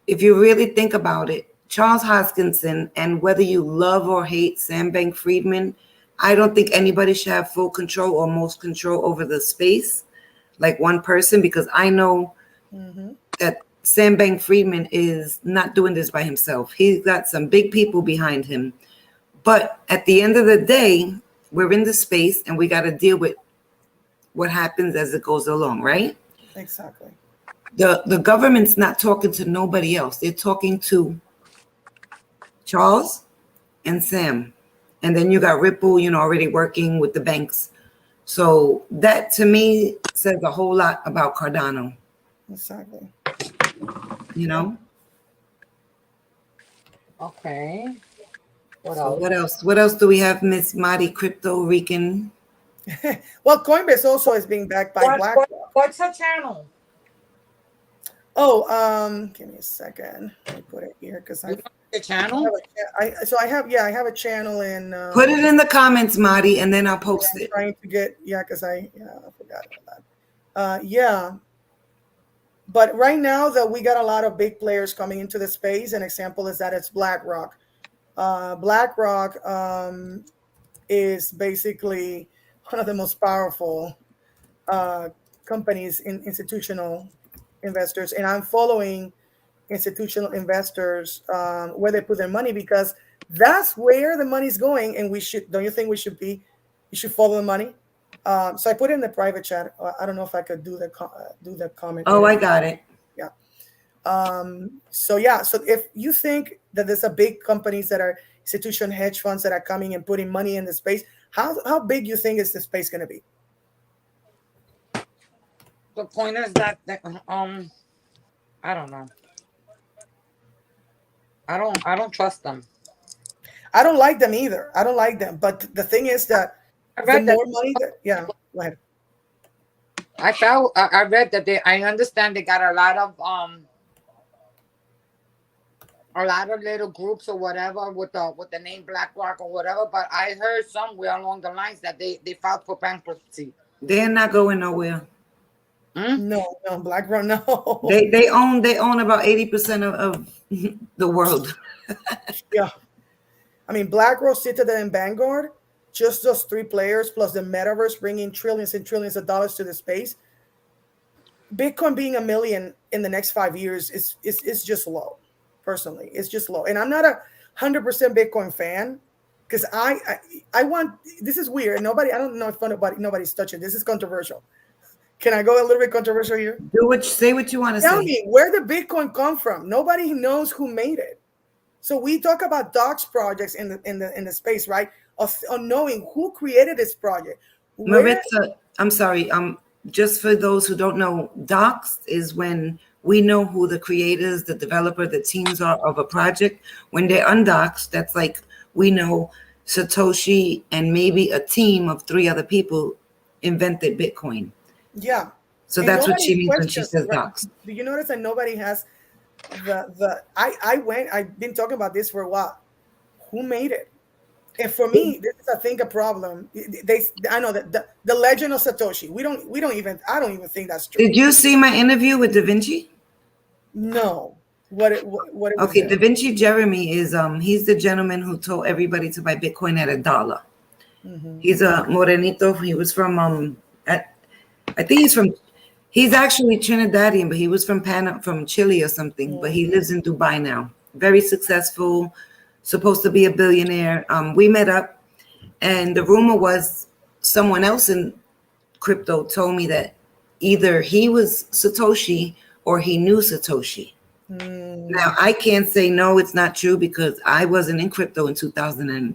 Speaker 1: if you really think about it, Charles Hoskinson, and whether you love or hate Sam Bankman-Fried, I don't think anybody should have full control or most control over the space, like one person, because I know that Sam Bankman-Fried is not doing this by himself. He's got some big people behind him. But at the end of the day, we're in the space and we got to deal with what happens as it goes along, right?
Speaker 2: Exactly.
Speaker 1: The government's not talking to nobody else. They're talking to Charles and Sam. And then you got Ripple, already working with the banks. So that, to me, says a whole lot about Cardano.
Speaker 2: Exactly.
Speaker 3: Okay.
Speaker 1: What else do we have, Miss Marty Crypto Rican?
Speaker 2: Well, Coinbase also is being backed by BlackRock.
Speaker 3: What's her channel?
Speaker 2: Oh, give me a second. Let me put it here because
Speaker 3: the channel.
Speaker 2: I have a channel in.
Speaker 1: Put it in the comments, Marty, and then I'll post it.
Speaker 2: Trying to get because I forgot about that. But right now that we got a lot of big players coming into the space. An example is that it's BlackRock. BlackRock is basically one of the most powerful companies in institutional investors, and I'm following institutional investors where they put their money, because that's where the money's going. And don't you think we should follow the money? So I put it in the private chat. I don't know if I could do the comment
Speaker 1: Oh,
Speaker 2: here.
Speaker 1: I got it.
Speaker 2: Yeah. So yeah. So if you think that there's a big companies that are institution hedge funds that are coming and putting money in the space, how big you think is the space going to be?
Speaker 3: The point is that I don't know. I don't trust them.
Speaker 2: I don't like them either. I don't like them. But the thing is that
Speaker 3: I
Speaker 2: the
Speaker 3: read that.
Speaker 2: more money that, yeah, go ahead.
Speaker 3: I read that they. I understand they got a lot of little groups or whatever with the name BlackRock or whatever. But I heard somewhere along the lines that they filed for bankruptcy.
Speaker 1: They're not going nowhere.
Speaker 3: Hmm?
Speaker 2: No, no, BlackRock, no.
Speaker 1: They own about 80% of the world.
Speaker 2: Yeah. I mean, BlackRock, Citadel, and Vanguard, just those three players plus the metaverse bringing trillions and trillions of dollars to the space. Bitcoin being a million in the next 5 years is just low. Personally, it's just low, and I'm not 100% Bitcoin fan because I want. This is weird. Nobody. I don't know if nobody's touching. This is controversial. Can I go a little bit controversial here?
Speaker 1: Say what you want to
Speaker 2: Tell
Speaker 1: say.
Speaker 2: me where the Bitcoin come from. Nobody knows who made it. So we talk about docs projects in the space, right? Of knowing who created this project. Where
Speaker 1: Maritza, I'm sorry. Just for those who don't know, docs is when we know who the creators, the developer, the teams are of a project. When they're undoxed, that's like we know Satoshi and maybe a team of three other people invented Bitcoin.
Speaker 2: yeah.
Speaker 1: So
Speaker 2: And
Speaker 1: that's what she
Speaker 2: nobody
Speaker 1: means when she
Speaker 2: questions it,
Speaker 1: says
Speaker 2: right?
Speaker 1: docs.
Speaker 2: Do you notice that nobody has I've been talking about this for a while. Who made it? And for me, this is I think a problem. I know that the legend of Satoshi. We don't even I don't even think that's true.
Speaker 1: Did you see my interview with Da Vinci?
Speaker 2: No. What it was
Speaker 1: Okay, Da
Speaker 2: there?
Speaker 1: Vinci Jeremy is he's the gentleman who told everybody to buy Bitcoin at $1.
Speaker 2: Hmm.
Speaker 1: He's a morenito. He was from I think he's actually Trinidadian, but he was from Chile or something. But he lives in Dubai now. Very successful, supposed to be a billionaire. We met up, and the rumor was someone else in crypto told me that either he was Satoshi or he knew Satoshi. Now
Speaker 2: Mm-hmm.
Speaker 1: I can't say no, it's not true because I wasn't in crypto in 2000 and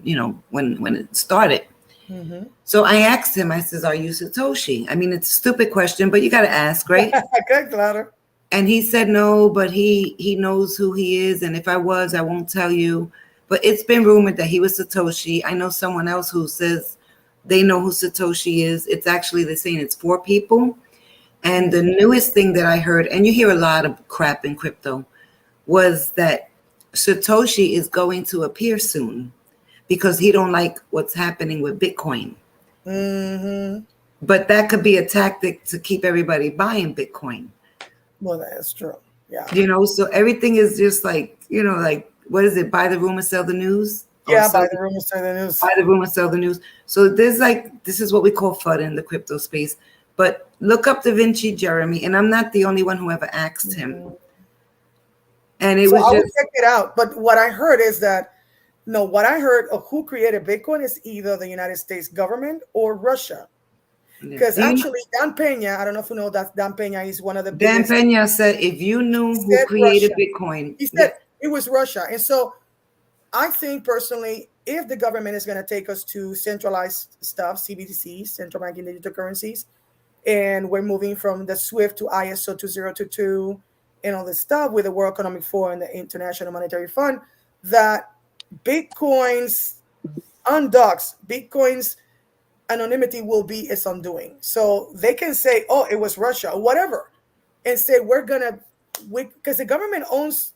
Speaker 1: when it started.
Speaker 2: Mm-hmm.
Speaker 1: So I asked him, I says, "Are you Satoshi?" I mean, it's a stupid question, but you got to ask, right?
Speaker 2: Okay, claro.
Speaker 1: And he said no, but he knows who he is, and if I was, I won't tell you. But it's been rumored that he was Satoshi. I know someone else who says they know who Satoshi is. It's actually they're saying it's four people. And the newest thing that I heard, and you hear a lot of crap in crypto, was that Satoshi is going to appear soon because he don't like what's happening with Bitcoin.
Speaker 2: Mm-hmm.
Speaker 1: But that could be a tactic to keep everybody buying Bitcoin.
Speaker 2: Well, that's true. Yeah.
Speaker 1: So everything is just like, like what is it? Buy the rumor, sell the news, or
Speaker 2: Yeah,
Speaker 1: sell
Speaker 2: by the rumors to the news.
Speaker 1: buy the rumor, sell the news. So there's like this is what we call FUD in the crypto space. But look up Da Vinci Jeremy, and I'm not the only one who ever asked him.
Speaker 2: Mhm.
Speaker 1: And it
Speaker 2: So
Speaker 1: was
Speaker 2: I will
Speaker 1: just
Speaker 2: check it out. But what I heard is that no, what I heard of who created Bitcoin is either the United States government or Russia. Because
Speaker 1: do you know,
Speaker 2: actually, Dan Pena, I don't know if you know that Dan Pena is one of the
Speaker 1: Dan
Speaker 2: biggest.
Speaker 1: Pena said if you
Speaker 2: He
Speaker 1: knew who
Speaker 2: said
Speaker 1: created
Speaker 2: Russia.
Speaker 1: Bitcoin,
Speaker 2: He said it was Russia. And so I think personally, if the government is going to take us to centralized stuff, CBDCs, central banking digital currencies, and we're moving from the SWIFT to ISO 2022 and all this stuff with the World Economic Forum and the International Monetary Fund, that Bitcoin's undocs, Bitcoin's anonymity will be its undoing. So they can say, oh, it was Russia or whatever, and say, because the government owns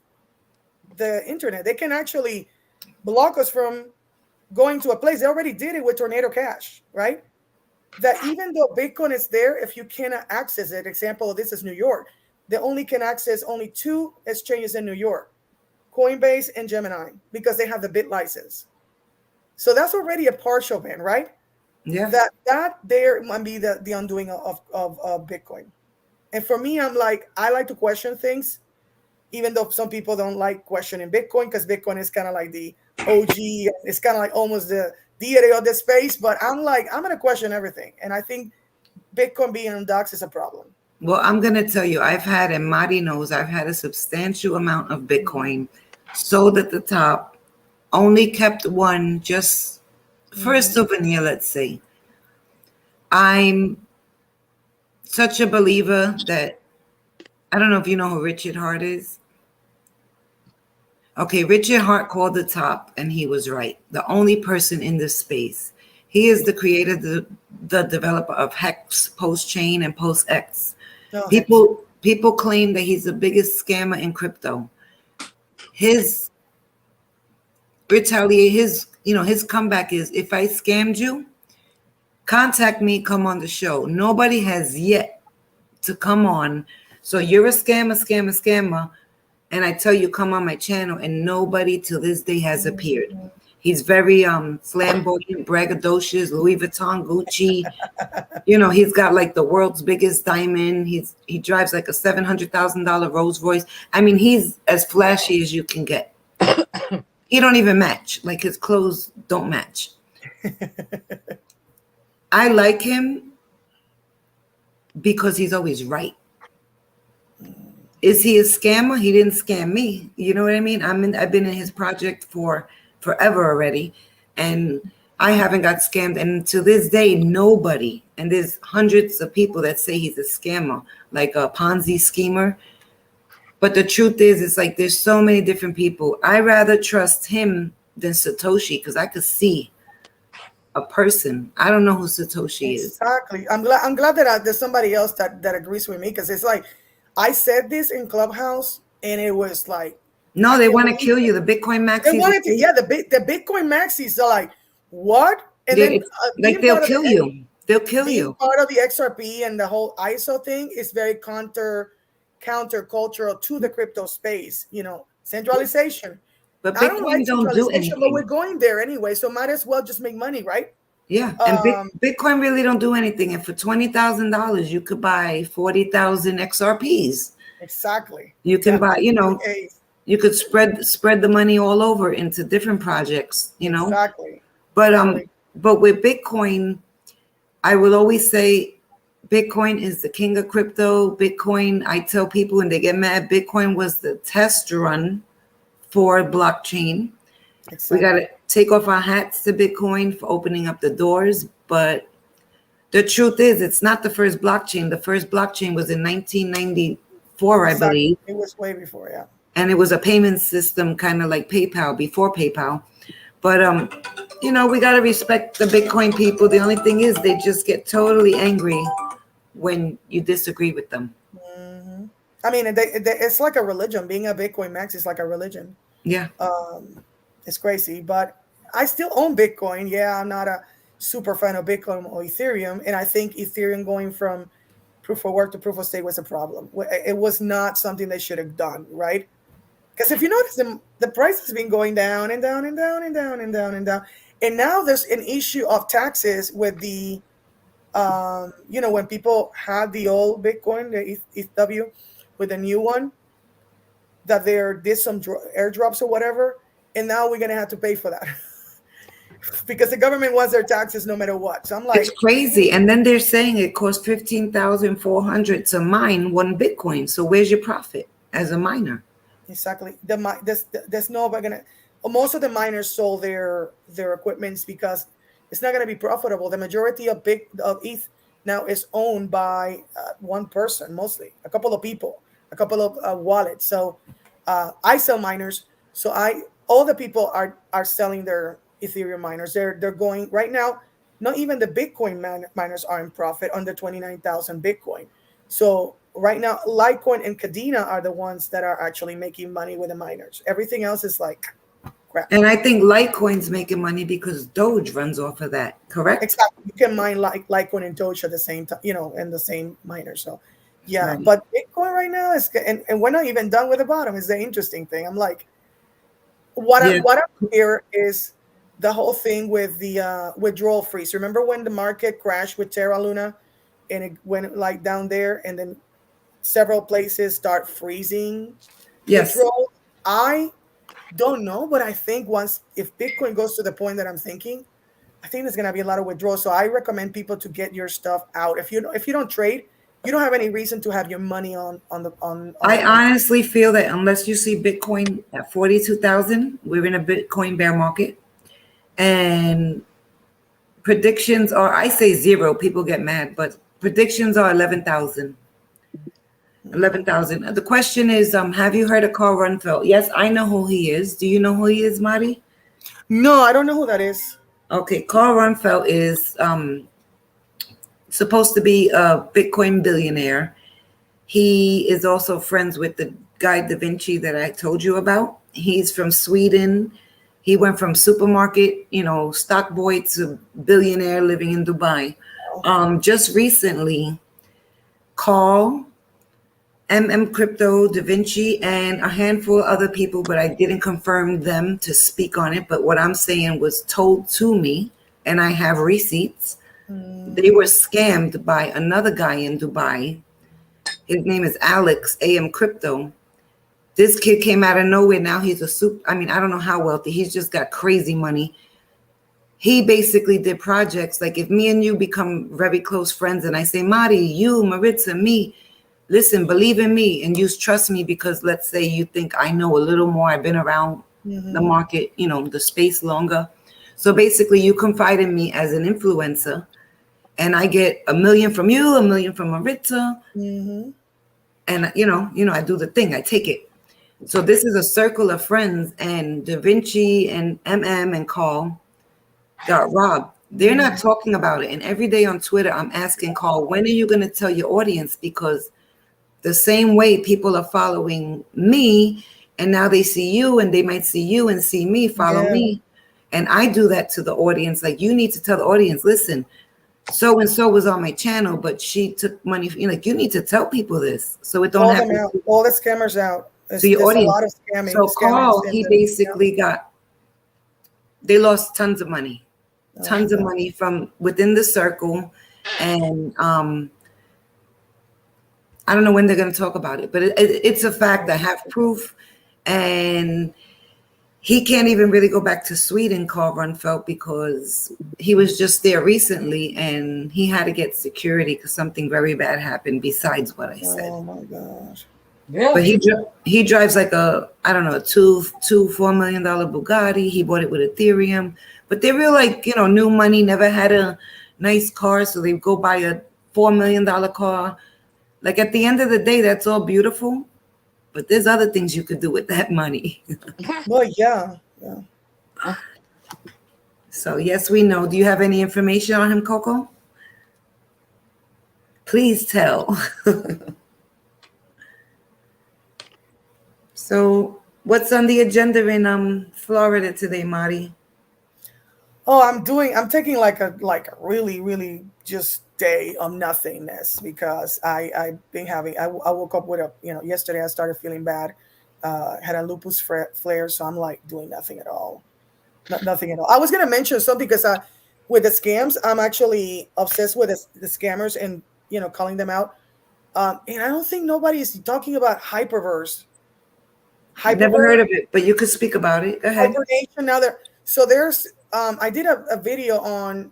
Speaker 2: the internet, they can actually block us from going to a place. They already did it with Tornado Cash, right? That even though Bitcoin is there, if you cannot access it, example, this is New York, they only can access only two exchanges in New York, Coinbase and Gemini, because they have the bit license. So that's already a partial ban, right?
Speaker 1: yeah,
Speaker 2: That there might be the undoing of Bitcoin. And for me, I like to question things, even though some people don't like questioning Bitcoin because Bitcoin is kind of like the OG. It's kind of like almost deity of the space, but I'm like, I'm gonna question everything, and I think Bitcoin being on Docs is a problem.
Speaker 1: Well, I'm going to tell you, I've had, and Marty knows, I've had a substantial amount of Bitcoin sold at the top, only kept one just for a
Speaker 2: Mm-hmm.
Speaker 1: souvenir, let's say. I'm such a believer that I don't know if you know who Richard Hart is. Okay, Richard Hart called the top, and he was right. The only person in this space. He is the creator, the developer of Hex, Post Chain, and Post X.
Speaker 2: No hex.
Speaker 1: People claim that he's the biggest scammer in crypto. His his comeback is, if I scammed you, contact me, come on the show. Nobody has yet to come on. So you're a scammer, and I tell you, come on my channel, and nobody till this day has appeared. He's very flamboyant, braggadocious, Louis Vuitton, Gucci. He's got like the world's biggest diamond. He drives like a $700,000 Rolls Royce. I mean, he's as flashy as you can get. He don't even match. Like, his clothes don't match. I like him because he's always right. Is he a scammer? He didn't scam me. You know what I mean? I've been in his project for forever already, and I haven't got scammed. And to this day, nobody, and there's hundreds of people that say he's a scammer, like a Ponzi schemer. But the truth is, it's like there's so many different people. I rather trust him than Satoshi, because I could see a person. I don't know who Satoshi is.
Speaker 2: Exactly. I'm glad that there's somebody else that agrees with me, because it's like I said this in Clubhouse, and it was like,
Speaker 1: No, they want to kill you. The Bitcoin maxis.
Speaker 2: they wanted to, yeah, the Bitcoin maxis are like, what? And then
Speaker 1: like they'll kill you. They'll kill you.
Speaker 2: Part of the XRP and the whole ISO thing is very countercultural to the crypto space. Centralization.
Speaker 1: But
Speaker 2: I don't like
Speaker 1: Bitcoin don't do
Speaker 2: centralization, but
Speaker 1: anything.
Speaker 2: we're going there anyway, so might as well just make money, right?
Speaker 1: Yeah, and Bitcoin really don't do anything. And for $20,000, you could buy 40,000 XRPs.
Speaker 2: Exactly.
Speaker 1: You can buy, you could spread the money all over into different projects.
Speaker 2: Exactly.
Speaker 1: But with Bitcoin, I will always say Bitcoin is the king of crypto. Bitcoin, I tell people when they get mad, Bitcoin was the test run for blockchain. Exactly. We got to take off our hats to Bitcoin for opening up the doors. But the truth is, it's not the first blockchain. The first blockchain was in 1994, exactly. I believe.
Speaker 2: It was way before, yeah.
Speaker 1: And it was a payment system kind of like PayPal, before PayPal. But, we got to respect the Bitcoin people. The only thing is they just get totally angry when you disagree with them.
Speaker 2: Mm-hmm. I mean, it's like a religion. Being a Bitcoin max is like a religion.
Speaker 1: Yeah.
Speaker 2: It's crazy, but I still own Bitcoin. Yeah, I'm not a super fan of Bitcoin or Ethereum. And I think Ethereum going from proof of work to proof of stake was a problem. It was not something they should have done, right? Because if you notice, the price has been going down and down and down and down and down and down. And now there's an issue of taxes with the, when people had the old Bitcoin, the ETH with the new one, that there did some airdrops or whatever. And now we're going to have to pay for that. Because the government wants their taxes no matter what. So I'm like,
Speaker 1: it's crazy. And then they're saying it costs $15,400 to mine one Bitcoin. So where's your profit as a miner?
Speaker 2: Exactly. There's no gonna. Most of the miners sold their equipments because it's not going to be profitable. The majority of ETH now is owned by one person, mostly a couple of people, a couple of wallets. So I sell miners. So all the people are selling their Ethereum miners. They're going right now. Not even the Bitcoin miners are in profit under 29,000 Bitcoin. So right now, Litecoin and Cadena are the ones that are actually making money with the miners. Everything else is like crap.
Speaker 1: And I think Litecoin's making money because Doge runs off of that, correct?
Speaker 2: Exactly. You can mine Litecoin and Doge at the same time, in the same miner. So, yeah.
Speaker 1: Right.
Speaker 2: But Bitcoin right now is, and we're not even done with the bottom. Is the interesting thing. I'm like, what I'm here is the whole thing with the withdrawal freeze. Remember when the market crashed with Terra Luna, and it went like down there, and then several places start freezing.
Speaker 1: Yes.
Speaker 2: Withdrawal. I don't know, but I think if Bitcoin goes to the point that I'm thinking, I think there's gonna be a lot of withdrawals. So I recommend people to get your stuff out. If you don't trade, you don't have any reason to have your money on
Speaker 1: I
Speaker 2: the
Speaker 1: honestly feel that unless you see Bitcoin at 42,000, we're in a Bitcoin bear market. And predictions are, I say zero, people get mad, but predictions are 11,000. 11,000. The question is, have you heard of Carl Runfeld? Yes, I know who he is. Do you know who he is, Marty?
Speaker 2: No, I don't know who that is.
Speaker 1: Okay, Carl Runfeld is supposed to be a Bitcoin billionaire. He is also friends with the guy Da Vinci that I told you about. He's from Sweden. He went from supermarket, stock boy to billionaire living in Dubai. Just recently, Carl, Crypto, Da Vinci, and a handful of other people, but I didn't confirm them to speak on it. But what I'm saying was told to me, and I have receipts. They were scammed by another guy in Dubai. His name is Alex, Crypto. This kid came out of nowhere. Now he's I don't know how wealthy. He's just got crazy money. He basically did projects. Like if me and you become very close friends and I say, Marty, you, Maritza, me, listen, believe in me and you trust me because let's say you think I know a little more. I've been around the market, the space longer. So basically you confide in me as an influencer and I get $1 million from you, $1 million from Maritza. And, I do the thing. I take it. So this is a circle of friends and Da Vinci and MM and Carl got robbed. They're not talking about it. And every day on Twitter, I'm asking Carl, when are you going to tell your audience? Because the same way people are following me and now they see you and they might see you and see me, follow me. And I do that to the audience. Like you need to tell the audience, listen, so-and-so was on my channel, but she took money. You need to tell people this. So it don't happen.
Speaker 2: All the scammers out.
Speaker 1: So your audience.
Speaker 2: A lot of scamming.
Speaker 1: So Carl, he basically they lost tons of money. Tons of money from within the circle. And I don't know when they're going to talk about it, but it's a fact. I have proof. And he can't even really go back to Sweden, Carl Runfeld, because he was just there recently and he had to get security because something very bad happened besides what I said.
Speaker 2: Oh my gosh.
Speaker 3: Yeah.
Speaker 1: But he drives like a $4 million Bugatti. He bought it with Ethereum. But they're real new money, never had a nice car. So they go buy a $4 million car. Like at the end of the day, that's all beautiful. But there's other things you could do with that money.
Speaker 2: Well, yeah.
Speaker 1: So yes, we know. Do you have any information on him, Coco? Please tell. So what's on the agenda in Florida today, Marty?
Speaker 2: Oh, I'm taking like a really, really just day of nothingness because I've been having I woke up with yesterday I started feeling bad, had a lupus flare, so I'm like doing nothing at all. Nothing at all. I was gonna mention something because with the scams, I'm actually obsessed with the scammers and calling them out. And I don't think nobody is talking about Hyperverse.
Speaker 1: Never heard of it, but you could speak about it. Go ahead.
Speaker 2: Hibernation. Now there's I did a video on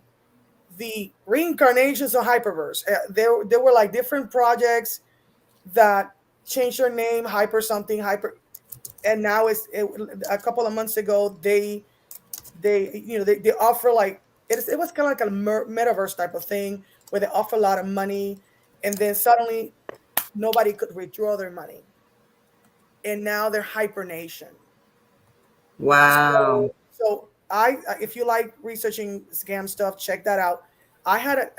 Speaker 2: the reincarnations of Hyperverse. There were like different projects that changed their name, Hyper something, Hyper, and now a couple of months ago they offer like it was kind of like a metaverse type of thing where they offer a lot of money, and then suddenly nobody could withdraw their money, and now they're Hibernation.
Speaker 1: Wow.
Speaker 2: So if you like researching scam stuff, check that out. I had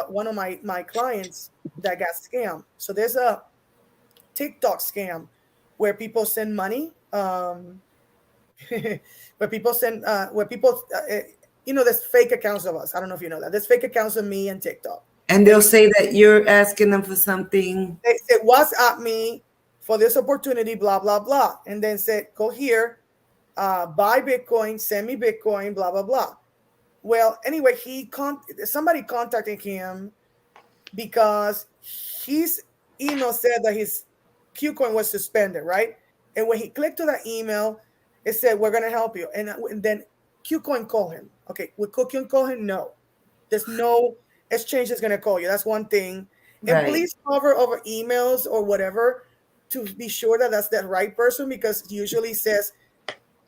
Speaker 2: one of my clients that got scammed. So there's a TikTok scam where people send money, where people there's fake accounts of us. I don't know if you know that. There's fake accounts of me and TikTok.
Speaker 1: And they'll say that you're asking them for something.
Speaker 2: They said, WhatsApp me for this opportunity, blah, blah, blah. And then said, go here, buy Bitcoin, send me Bitcoin, blah, blah, blah. Well, anyway, somebody contacted him because his email said that his Qcoin was suspended, right? And when he clicked to that email, it said, we're going to help you. And then Qcoin call him. Okay, would Qcoin call him? No. There's no exchange that's gonna call you. That's one thing. And
Speaker 1: Right.
Speaker 2: please cover over emails or whatever to be sure that that's the right person, because it usually says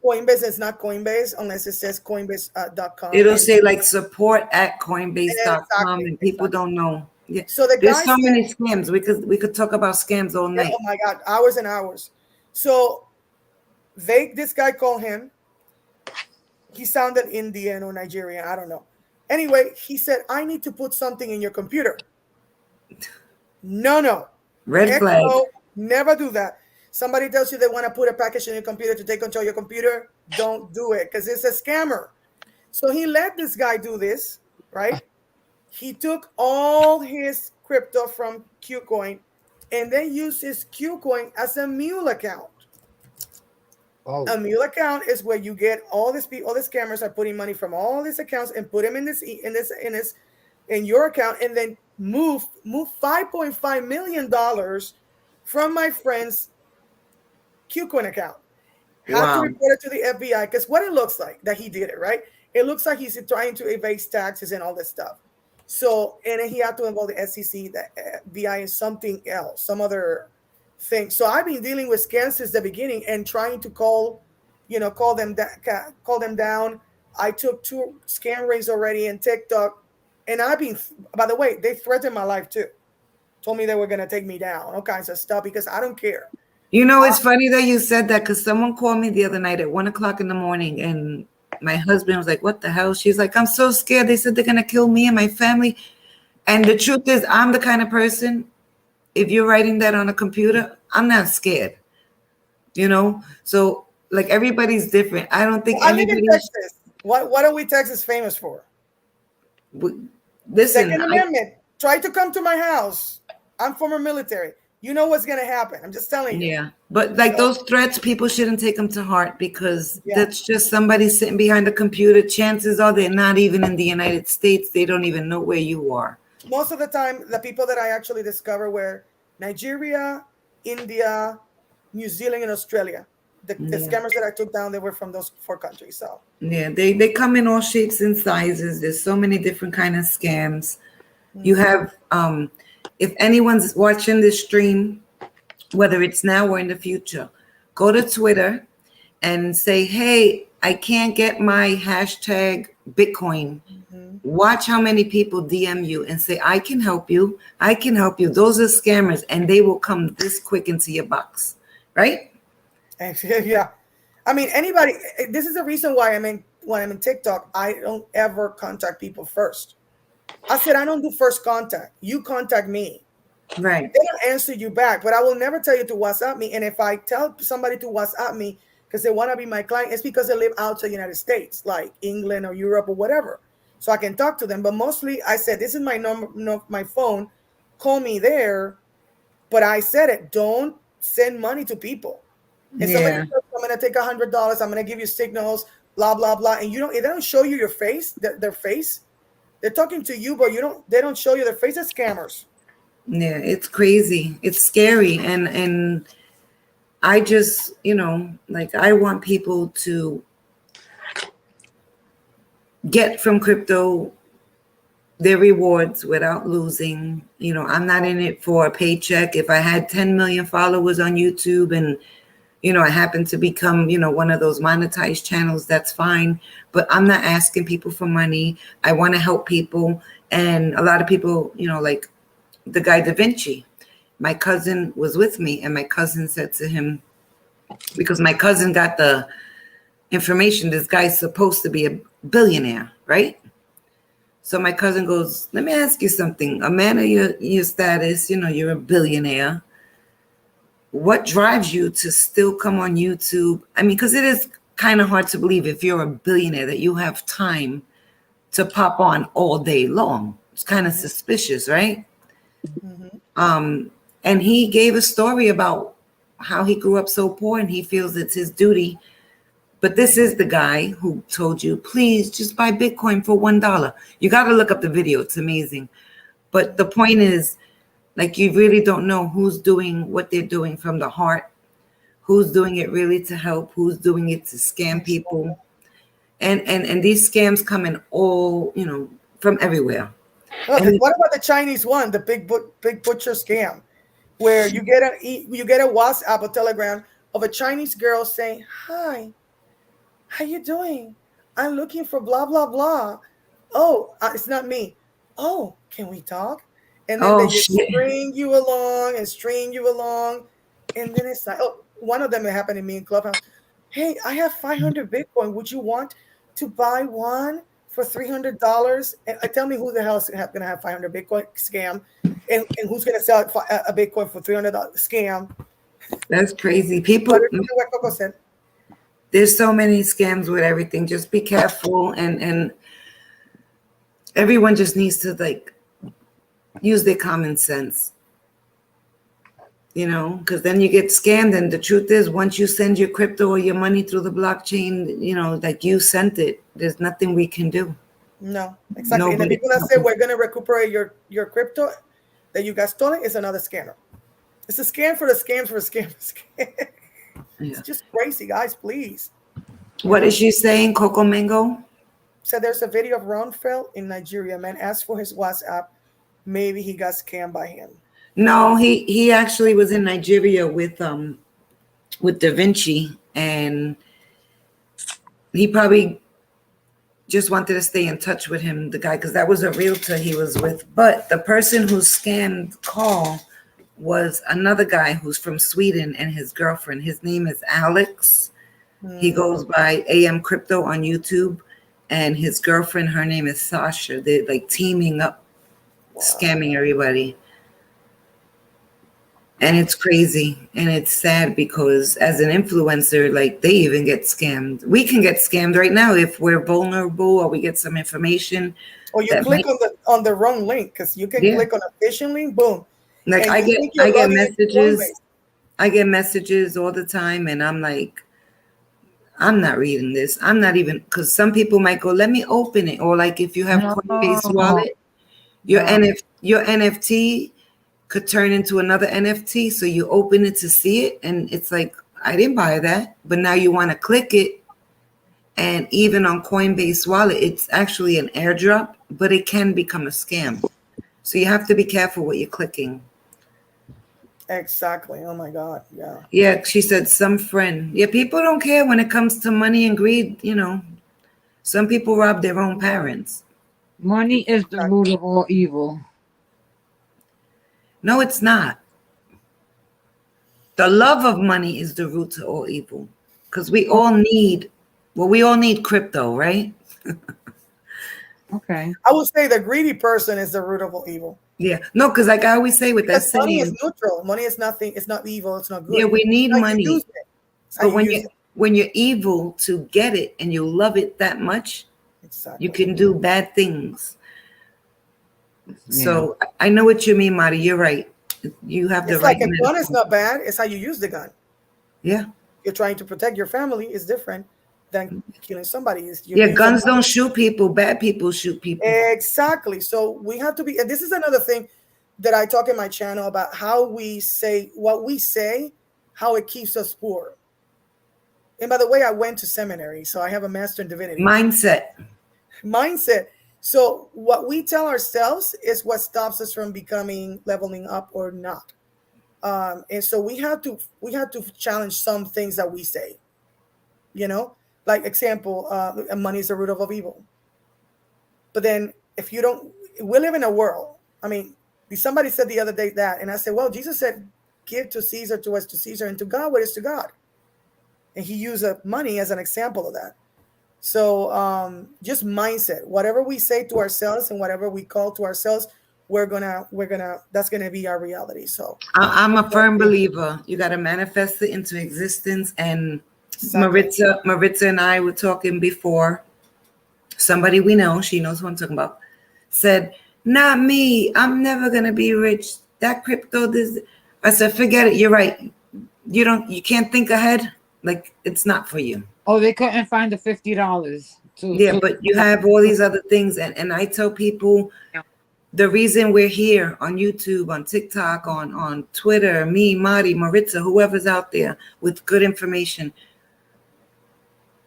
Speaker 2: Coinbase. It's not Coinbase unless it says Coinbase.com.
Speaker 1: It'll
Speaker 2: And
Speaker 1: say like support at coinbase.com
Speaker 2: exactly,
Speaker 1: and people
Speaker 2: exactly.
Speaker 1: don't know. Yeah.
Speaker 2: So the
Speaker 1: There's
Speaker 2: guy
Speaker 1: so
Speaker 2: said,
Speaker 1: many scams. We could talk about scams all
Speaker 2: yeah,
Speaker 1: night.
Speaker 2: "Oh my God, hours and hours." So this guy called him. He sounded Indian or Nigerian, I don't know. Anyway, he said, "I need to put something in your computer." No, no.
Speaker 1: Red
Speaker 2: Heck
Speaker 1: flag.
Speaker 2: no. Never do that. Somebody tells you they want to put a package in your computer to take control of your computer. Don't do it, because it's a scammer. So he let this guy do this, right? He took all his crypto from Qcoin and then used his Qcoin as a mule account.
Speaker 3: Oh,
Speaker 2: A mule account is where you get all this people, all the scammers are putting money from all these accounts and put them in your account, and then move $5.5 million from my friend's Qcoin account. Had to
Speaker 1: Wow.
Speaker 2: report it to the FBI, because what it looks like that he did it, right? It looks like he's trying to evade taxes and all this stuff. So, and then he had to involve the SEC, the FBI, and something else, some other thing. So I've been dealing with scams since the beginning and trying to call them down. I took 2 scam rings already in TikTok, and I've been. By the way, they threatened my life too. Told me they were gonna take me down, all kinds of stuff, because I don't care.
Speaker 1: You know, it's funny that you said that because someone called me the other night at 1 o'clock in the morning, and my husband was like, "What the hell?" She's like, "I'm so scared. They said they're gonna kill me and my family." And the truth is, I'm the kind of person. If you're writing that on a computer, I'm not scared. You know, so like everybody's different. I don't think
Speaker 2: I live in
Speaker 1: anybody.
Speaker 2: Texas. What are we Texas famous for?
Speaker 1: Listen,
Speaker 2: Second Amendment. Try to come to my house. I'm former military. You know what's gonna happen. I'm just telling you.
Speaker 1: yeah, but like
Speaker 2: So
Speaker 1: those threats, people shouldn't take them to heart because
Speaker 2: yeah.
Speaker 1: that's just somebody sitting behind a computer. Chances are they're not even in the United States. They don't even know where you are.
Speaker 2: Most of the time, the people that I actually discovered were Nigeria, India, New Zealand, and Australia. The
Speaker 1: Yeah.
Speaker 2: scammers that I took down, they were from those 4 countries. So
Speaker 1: Yeah, they come in all shapes and sizes. There's so many different kind of scams. You
Speaker 2: mhm.
Speaker 1: have if anyone's watching this stream, whether it's now or in the future, go to Twitter and say, "Hey, I can't get my hashtag Bitcoin."
Speaker 2: Mhm.
Speaker 1: Watch how many people DM you and say, "I can help you. I can help you." Those are scammers, and they will come this quick into your box, right?
Speaker 2: And yeah, I mean anybody. This is the reason why when I'm in TikTok, I don't ever contact people first. I said I don't do first contact. You contact me.
Speaker 1: Right.
Speaker 2: They don't answer you back, but I will never tell you to WhatsApp me. And if I tell somebody to WhatsApp me because they want to be my client, it's because they live outside the United States, like England or Europe or whatever. So I can talk to them. But mostly I said, this is my number, no, my phone. Call me there. But I said it, don't send money to people. And somebody
Speaker 1: Yeah.
Speaker 2: says, I'm gonna take $100, I'm gonna give you signals, blah, blah, blah. And if they don't show you your face, their face, they're talking to you, but they don't show you their face. They're scammers.
Speaker 1: Yeah, it's crazy. It's scary. And I just, like I want people to get from crypto their rewards without losing. I'm not in it for a paycheck. If I had 10 million followers on YouTube and I happen to become, one of those monetized channels, that's fine. But I'm not asking people for money. I want to help people. And a lot of people, like the guy Da Vinci, my cousin was with me, and my cousin said to him, because my cousin got the information, this guy's supposed to be a billionaire, right? So my cousin goes, "Let me ask you something. A man of your status, you're a billionaire. What drives you to still come on YouTube? I mean, because it is kind of hard to believe if you're a billionaire that you have time to pop on all day long. It's kind of suspicious, right?"
Speaker 2: Mhm.
Speaker 1: And he gave a story about how he grew up so poor and he feels it's his duty. But this is the guy who told you, "Please just buy Bitcoin for $1." You got to look up the video. It's amazing. But the point is, like, you really don't know who's doing what they're doing from the heart, who's doing it really to help, who's doing it to scam people. And these scams come in all, from everywhere.
Speaker 2: Look,
Speaker 1: And
Speaker 2: what about the Chinese one, the big butcher scam, where you get a WhatsApp or Telegram of a Chinese girl saying, "Hi, how you doing? I'm looking for blah blah blah. Oh, it's not me. Oh, can we talk?" And then
Speaker 1: oh
Speaker 2: they just
Speaker 1: shit.
Speaker 2: string you along and string you along, and then it's like, oh, one of them happened to me in Clubhouse. Hey, I have 500 Bitcoin. Would you want to buy one for $300? And tell me who the hell is going to have 500 Bitcoin scam, and who's going to sell a Bitcoin for $300 scam?
Speaker 1: That's crazy.
Speaker 2: But
Speaker 1: People,
Speaker 2: what Coco said.
Speaker 1: there's so many scams with everything. Just be careful, and everyone just needs to like use their common sense. Because then you get scammed. And the truth is, once you send your crypto or your money through the blockchain, like you sent it, there's nothing we can do.
Speaker 2: No, exactly. And the
Speaker 1: Nobody.
Speaker 2: people that say we're going to recuperate your crypto that you got stolen is another scammer. It's a scam for the scam for a scam. It's
Speaker 1: Yeah.
Speaker 2: just crazy, guys. Please.
Speaker 1: What is she saying, Coco Mango?
Speaker 2: So there's a video of Ron Fell in Nigeria. Man asked for his WhatsApp. Maybe he got scammed by him.
Speaker 1: No, he actually was in Nigeria with Da Vinci, and he probably just wanted to stay in touch with him, the guy, because that was a realtor he was with. But the person who scammed call was another guy who's from Sweden, and his girlfriend. His name is Alex. He goes by AM Crypto on YouTube, and his girlfriend, her name is Sasha. They're like teaming up, scamming everybody. And it's crazy, and it's sad because as an influencer, like they even get scammed. We can get scammed right now if we're vulnerable or we get some information.
Speaker 2: Or you click on the wrong link, because you can click on a phishing link, boom.
Speaker 1: Like
Speaker 2: and
Speaker 1: I get messages.
Speaker 2: Coinbase.
Speaker 1: I get messages all the time, and I'm like, I'm not reading this. I'm not even, because some people might go, let me open it. Or like if you have Coinbase wallet, your NFT could turn into another NFT. So you open it to see it, and it's like, I didn't buy that, but now you want to click it. And even on Coinbase wallet, it's actually an airdrop, but it can become a scam. So you have to be careful what you're clicking.
Speaker 2: Exactly. Oh my God. Yeah.
Speaker 1: Yeah, she said some friend. Yeah, people don't care when it comes to money and greed. Some people rob their own parents.
Speaker 3: Money is the root of all evil.
Speaker 1: No, it's not. The love of money is the root to all evil. Because we all need crypto, right?
Speaker 3: Okay.
Speaker 2: I would say the greedy person is the root of all evil.
Speaker 1: Yeah. No, because like I always say with that saying,
Speaker 2: money is neutral. Money is nothing. It's not evil. It's not good.
Speaker 1: Yeah, we need money.
Speaker 2: But
Speaker 1: when you're evil to get it and you love it that much, you can do bad things. Yeah. So I know what you mean, Marty. You're right. You have the right.
Speaker 2: It's like a gun is not bad. It's how you use the gun.
Speaker 1: Yeah.
Speaker 2: You're trying to protect your family is different than killing somebody.
Speaker 1: Guns don't shoot people. Bad people shoot people.
Speaker 2: Exactly. So we have to be, and this is another thing that I talk in my channel about how we say what we say, how it keeps us poor. And by the way, I went to seminary, so I have a master in divinity.
Speaker 1: Mindset.
Speaker 2: So what we tell ourselves is what stops us from leveling up or not. And so we have to challenge some things that we say, like example, money is the root of all evil. But then if you don't, we live in a world. I mean, somebody said the other day that, and I said, well, Jesus said, give to Caesar to what's to Caesar, and to God what is to God. And he used money as an example of that. So just mindset, whatever we say to ourselves and whatever we call to ourselves, that's gonna be our reality. So
Speaker 1: I'm a firm believer. You got to manifest it into existence. And Maritza and I were talking before. Somebody we know, she knows who I'm talking about, said, not me. I'm never gonna be rich. That crypto, this. I said, forget it. You're right. You can't think ahead. Like it's not for you.
Speaker 3: Oh, they couldn't find the $50.
Speaker 1: But you have all these other things. And I tell people the reason we're here on YouTube, on TikTok, on Twitter, me, Marty, Maritza, whoever's out there with good information.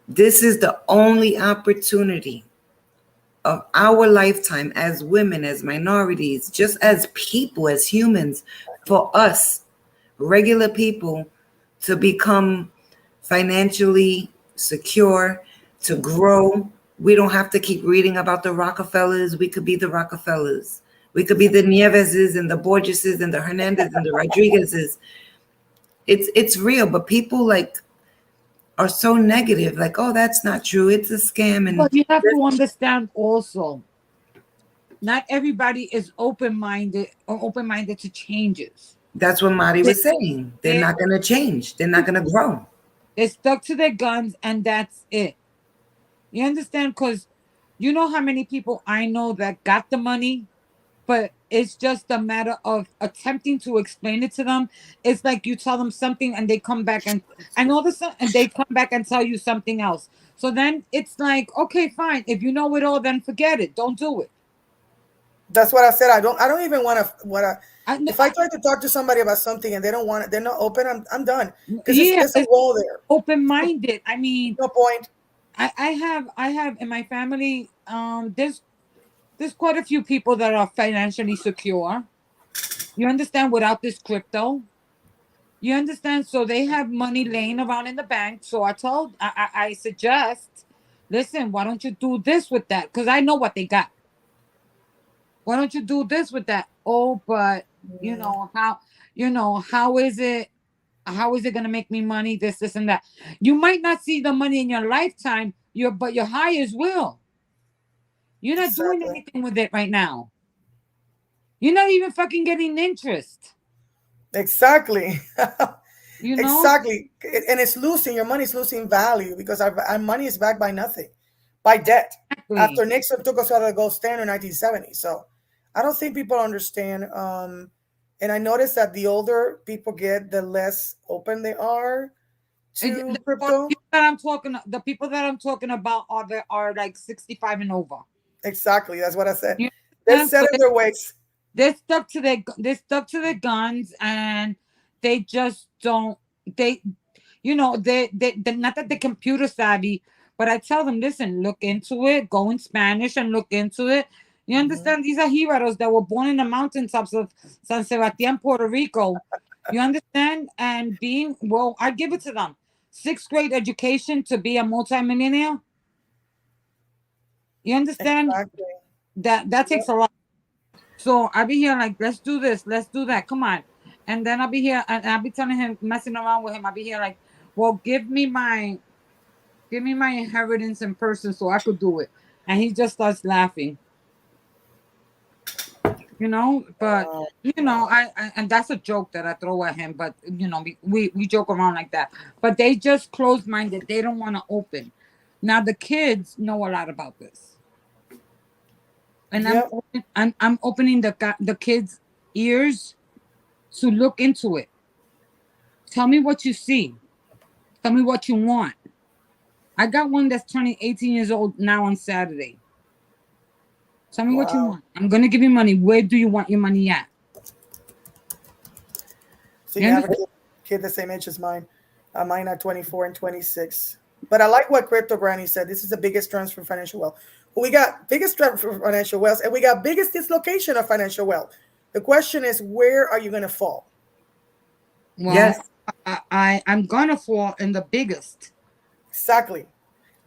Speaker 1: This is the only opportunity of our lifetime as women, as minorities, just as people, as humans, for us, regular people, to become financially secure, to grow. We don't have to keep reading about the Rockefellers. We could be the Rockefellers. We could be the Nieveses and the Borgeses and the Hernandez and the Rodriguezes. It's real, but people like are so negative, like, oh, that's not true. It's a scam. And
Speaker 3: But you have to understand also, not everybody is open-minded or open-minded to changes.
Speaker 1: that's what Mari
Speaker 3: They,
Speaker 1: was saying. They're
Speaker 3: they,
Speaker 1: not going to change. They're not going to grow.
Speaker 3: they're stuck to their guns, and that's it. You understand? Because you know how many people I know that got the money, but it's just a matter of attempting to explain it to them. It's like you tell them something and they come back and all of a sudden and they come back and tell you something else. So then it's like, okay, fine. If you know it all, then forget it. Don't do it.
Speaker 2: That's what I said. I don't even want to.
Speaker 3: I,
Speaker 2: If I
Speaker 3: I,
Speaker 2: try to talk to somebody about something and they don't want it, they're not open. I'm done because
Speaker 3: yeah,
Speaker 2: there's a
Speaker 3: it's
Speaker 2: wall there.
Speaker 3: open minded. I mean,
Speaker 2: No point.
Speaker 3: I have in my family, there's quite a few people that are financially secure. You understand, without this crypto. You understand? So they have money laying around in the bank. So I suggest, listen, why don't you do this with that? Because I know what they got. Why don't you do this with that? Oh, but you
Speaker 2: Mm,
Speaker 3: know how how is it gonna make me money? This, and that. You might not see the money in your lifetime, but your hires will. You're not doing
Speaker 2: exactly.
Speaker 3: anything with it right now. You're not even fucking getting interest.
Speaker 2: Exactly.
Speaker 3: You know?
Speaker 2: Exactly. And it's losing, your money is losing value because our money is backed by nothing, by debt.
Speaker 3: Exactly.
Speaker 2: After Nixon took us out of the gold standard in 1970. So I don't think people understand. And I noticed that the older people get, the less open they are to crypto.
Speaker 3: The people that I'm talking about are like 65 and over.
Speaker 2: Exactly. That's what I said.
Speaker 3: You
Speaker 2: They're
Speaker 3: understand?
Speaker 2: set
Speaker 3: So
Speaker 2: in their ways.
Speaker 3: they're stuck to their guns, and they just don't they they're not that they're computer savvy, but I tell them, listen, look into it, go in Spanish and look into it. You
Speaker 2: Mhm.
Speaker 3: understand? These are heroes that were born in the mountaintops of San Sebastian, Puerto Rico. You understand? And I give it to them. Sixth grade education to be a multimillionaire. You understand?
Speaker 2: Exactly.
Speaker 3: That
Speaker 2: Yep.
Speaker 3: takes a lot. So I'll be here like, let's do this, let's do that. Come on. And then I'll be here and I'll be telling him, messing around with him. I'll be here like, well, give me my inheritance in person so I could do it. And he just starts laughing, but
Speaker 2: Wow.
Speaker 3: I and that's a joke that I throw at him, but we joke around like that. But they just closed minded. They don't want to open. Now the kids know a lot about this. And
Speaker 2: Yep.
Speaker 3: I'm opening the kids' ears to look into it. Tell me what you see. Tell me what you want. I got one that's turning 18 years old now on Saturday. Tell me what you
Speaker 2: Wow.
Speaker 3: want. I'm gonna give you money. Where do you want your money at?
Speaker 2: So
Speaker 3: You
Speaker 2: you have a
Speaker 3: understand?
Speaker 2: kid the same age as mine. Mine are 24 and 26. But I like what Crypto Granny said. This is the biggest transfer of financial wealth. We got biggest transfer of financial wealth, and we got biggest dislocation of financial wealth. The question is, where are you going to fall?
Speaker 3: Well,
Speaker 1: Yes.
Speaker 3: I'm gonna fall in the biggest.
Speaker 2: Exactly.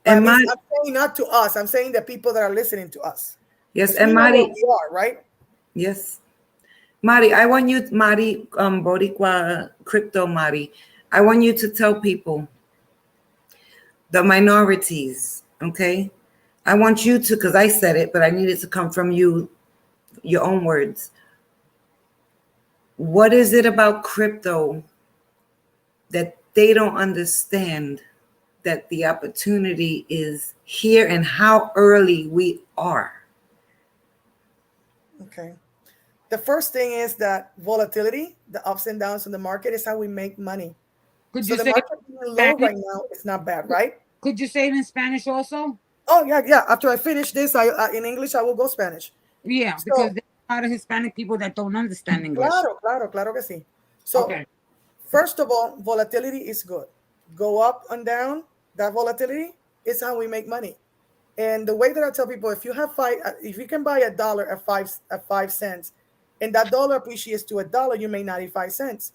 Speaker 2: But I
Speaker 1: And
Speaker 2: mean,
Speaker 1: my
Speaker 2: I'm saying not to us. I'm saying the people that are listening to us,
Speaker 1: yes,
Speaker 2: because
Speaker 1: and
Speaker 2: we know where
Speaker 1: Mari,
Speaker 2: we are, right?
Speaker 1: yes. Mari, I want you, Mari, Boricua crypto Mari. I want you to tell people, the minorities, okay? I want you to, because I said it, but I need it to come from you, your own words. What is it about crypto that they don't understand, that the opportunity is here and how early we are?
Speaker 2: Okay. The first thing is that volatility, the ups and downs in the market, is how we make money.
Speaker 3: Could
Speaker 2: So
Speaker 3: you
Speaker 2: the
Speaker 3: say it
Speaker 2: market being
Speaker 3: in
Speaker 2: low
Speaker 3: Spanish?
Speaker 2: right now is not bad, right?
Speaker 3: Could you say it in Spanish also?
Speaker 2: Oh yeah, yeah. After I finish this, I in English I will go Spanish.
Speaker 3: Yeah, because
Speaker 2: So
Speaker 3: there's a lot of Hispanic people that don't understand English.
Speaker 2: claro, claro, claro que sí. So
Speaker 3: Okay.
Speaker 2: first of all, volatility is good. Go up and down, that volatility. It's how we make money. And the way that I tell people, if you can buy a dollar at 5 cents, and that dollar appreciates to a dollar, you make 95 cents.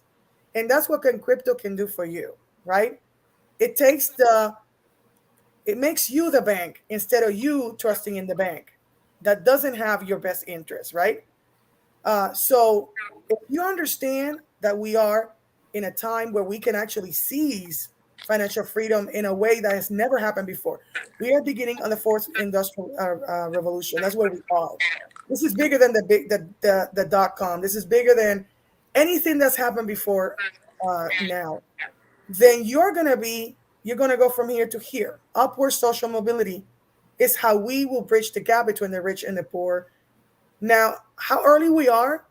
Speaker 2: And that's what crypto can do for you, right? It takes it makes you the bank instead of you trusting in the bank that doesn't have your best interest, right? So if you understand that we are in a time where we can actually seize financial freedom in a way that has never happened before, we are beginning on the fourth industrial revolution. That's where we are. This is bigger than the dot com. This is bigger than anything that's happened before now. Then you're gonna go from here to here. Upward social mobility is how we will bridge the gap between the rich and the poor. Now, how early we are,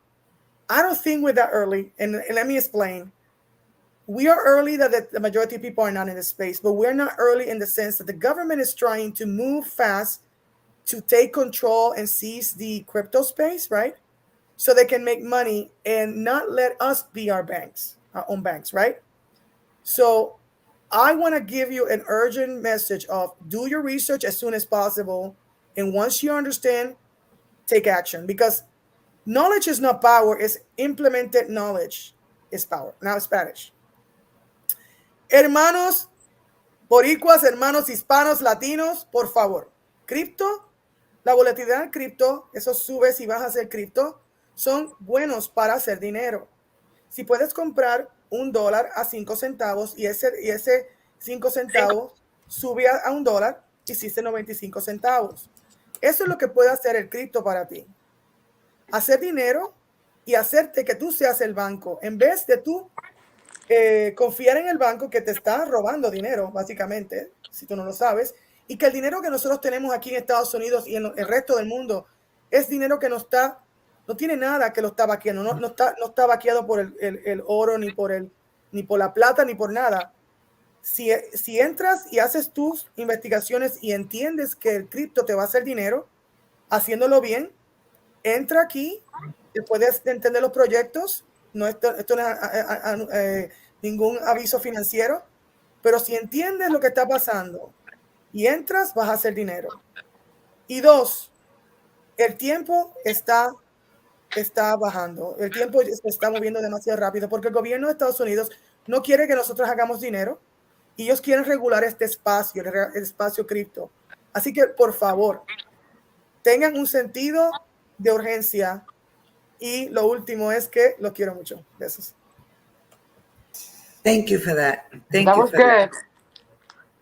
Speaker 2: I don't think we're that early. And let me explain. We are early that the majority of people are not in this space, but we're not early in the sense that the government is trying to move fast to take control and seize the crypto space, right? So they can make money and not let us be our own banks, right? So I want to give you an urgent message of do your research as soon as possible. And once you understand, take action because knowledge is not power, it's implemented knowledge is power. Now Spanish. Hermanos boricuas, hermanos hispanos, latinos, por favor. Cripto, la volatilidad del cripto, esos subes y bajas del cripto, son buenos para hacer dinero. Si puedes comprar $1 a 5 centavos y ese 5 centavos sube a $1, hiciste 95 centavos. Eso es lo que puede hacer el cripto para ti. Hacer dinero y hacerte que tú seas el banco en vez de tú confiar en el banco que te está robando dinero, básicamente, si tú no lo sabes, y que el dinero que nosotros tenemos aquí en Estados Unidos y en el resto del mundo es dinero que no tiene nada que lo está vaqueando, no está vaqueado por el oro, ni por la plata, ni por nada. Si entras y haces tus investigaciones y entiendes que el cripto te va a hacer dinero, haciéndolo bien, entra aquí, puedes entender los proyectos. Esto no es ningún aviso financiero, pero si entiendes lo que está pasando y entras, vas a hacer dinero. Y dos, el tiempo está bajando, el tiempo se está moviendo demasiado rápido porque el gobierno de Estados Unidos no quiere que nosotros hagamos dinero y ellos quieren regular este espacio, el espacio cripto. Así que, por favor, tengan un sentido de urgencia. Y lo último es que los quiero mucho. Besos.
Speaker 1: Thank you for that.
Speaker 3: That was good.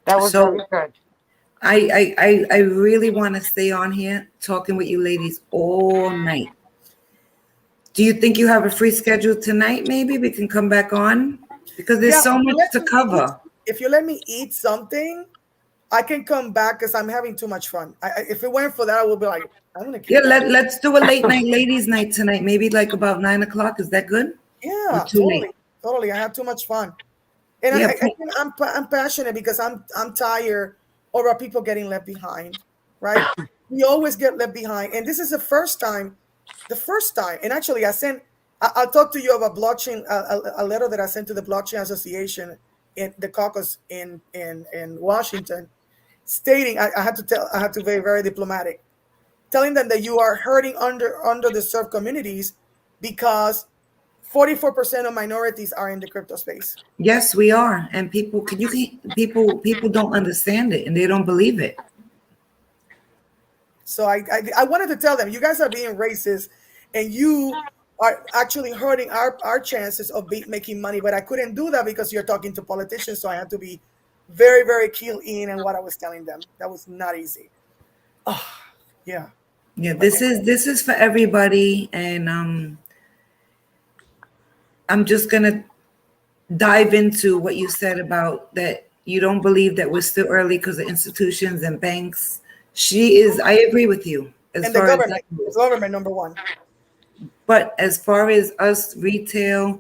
Speaker 3: That was very good.
Speaker 1: I really want to stay on here talking with you ladies all night. Do you think you have a free schedule tonight? Maybe we can come back on because there's so much to cover.
Speaker 2: If you let me eat something, I can come back because I'm having too much fun. If it weren't for that, I would be like, I'm gonna keep.
Speaker 1: Yeah, let's do a late night ladies' night tonight. Maybe like about 9 o'clock. Is that good?
Speaker 2: Yeah, totally. I have too much fun, and yeah, I'm passionate because I'm tired of our people getting left behind. Right? We always get left behind, and this is the first time. And actually, I'll talk to you about blockchain. A letter that I sent to the Blockchain Association in the caucus in Washington, stating I had to be very diplomatic, telling them that you are hurting under the served communities because 44% of minorities are in the crypto space.
Speaker 1: Yes, we are, and people don't understand it and they don't believe it.
Speaker 2: So I wanted to tell them, you guys are being racist, and you are actually hurting our chances of making money. But I couldn't do that because you're talking to politicians, so I had to be very, very keen in what I was telling them. That was not easy. Oh, yeah.
Speaker 1: Yeah, this is for everybody, and I'm just gonna dive into what you said about that you don't believe that we're still early because of institutions and banks. I agree with you.
Speaker 2: And the government number one.
Speaker 1: But as far as us retail,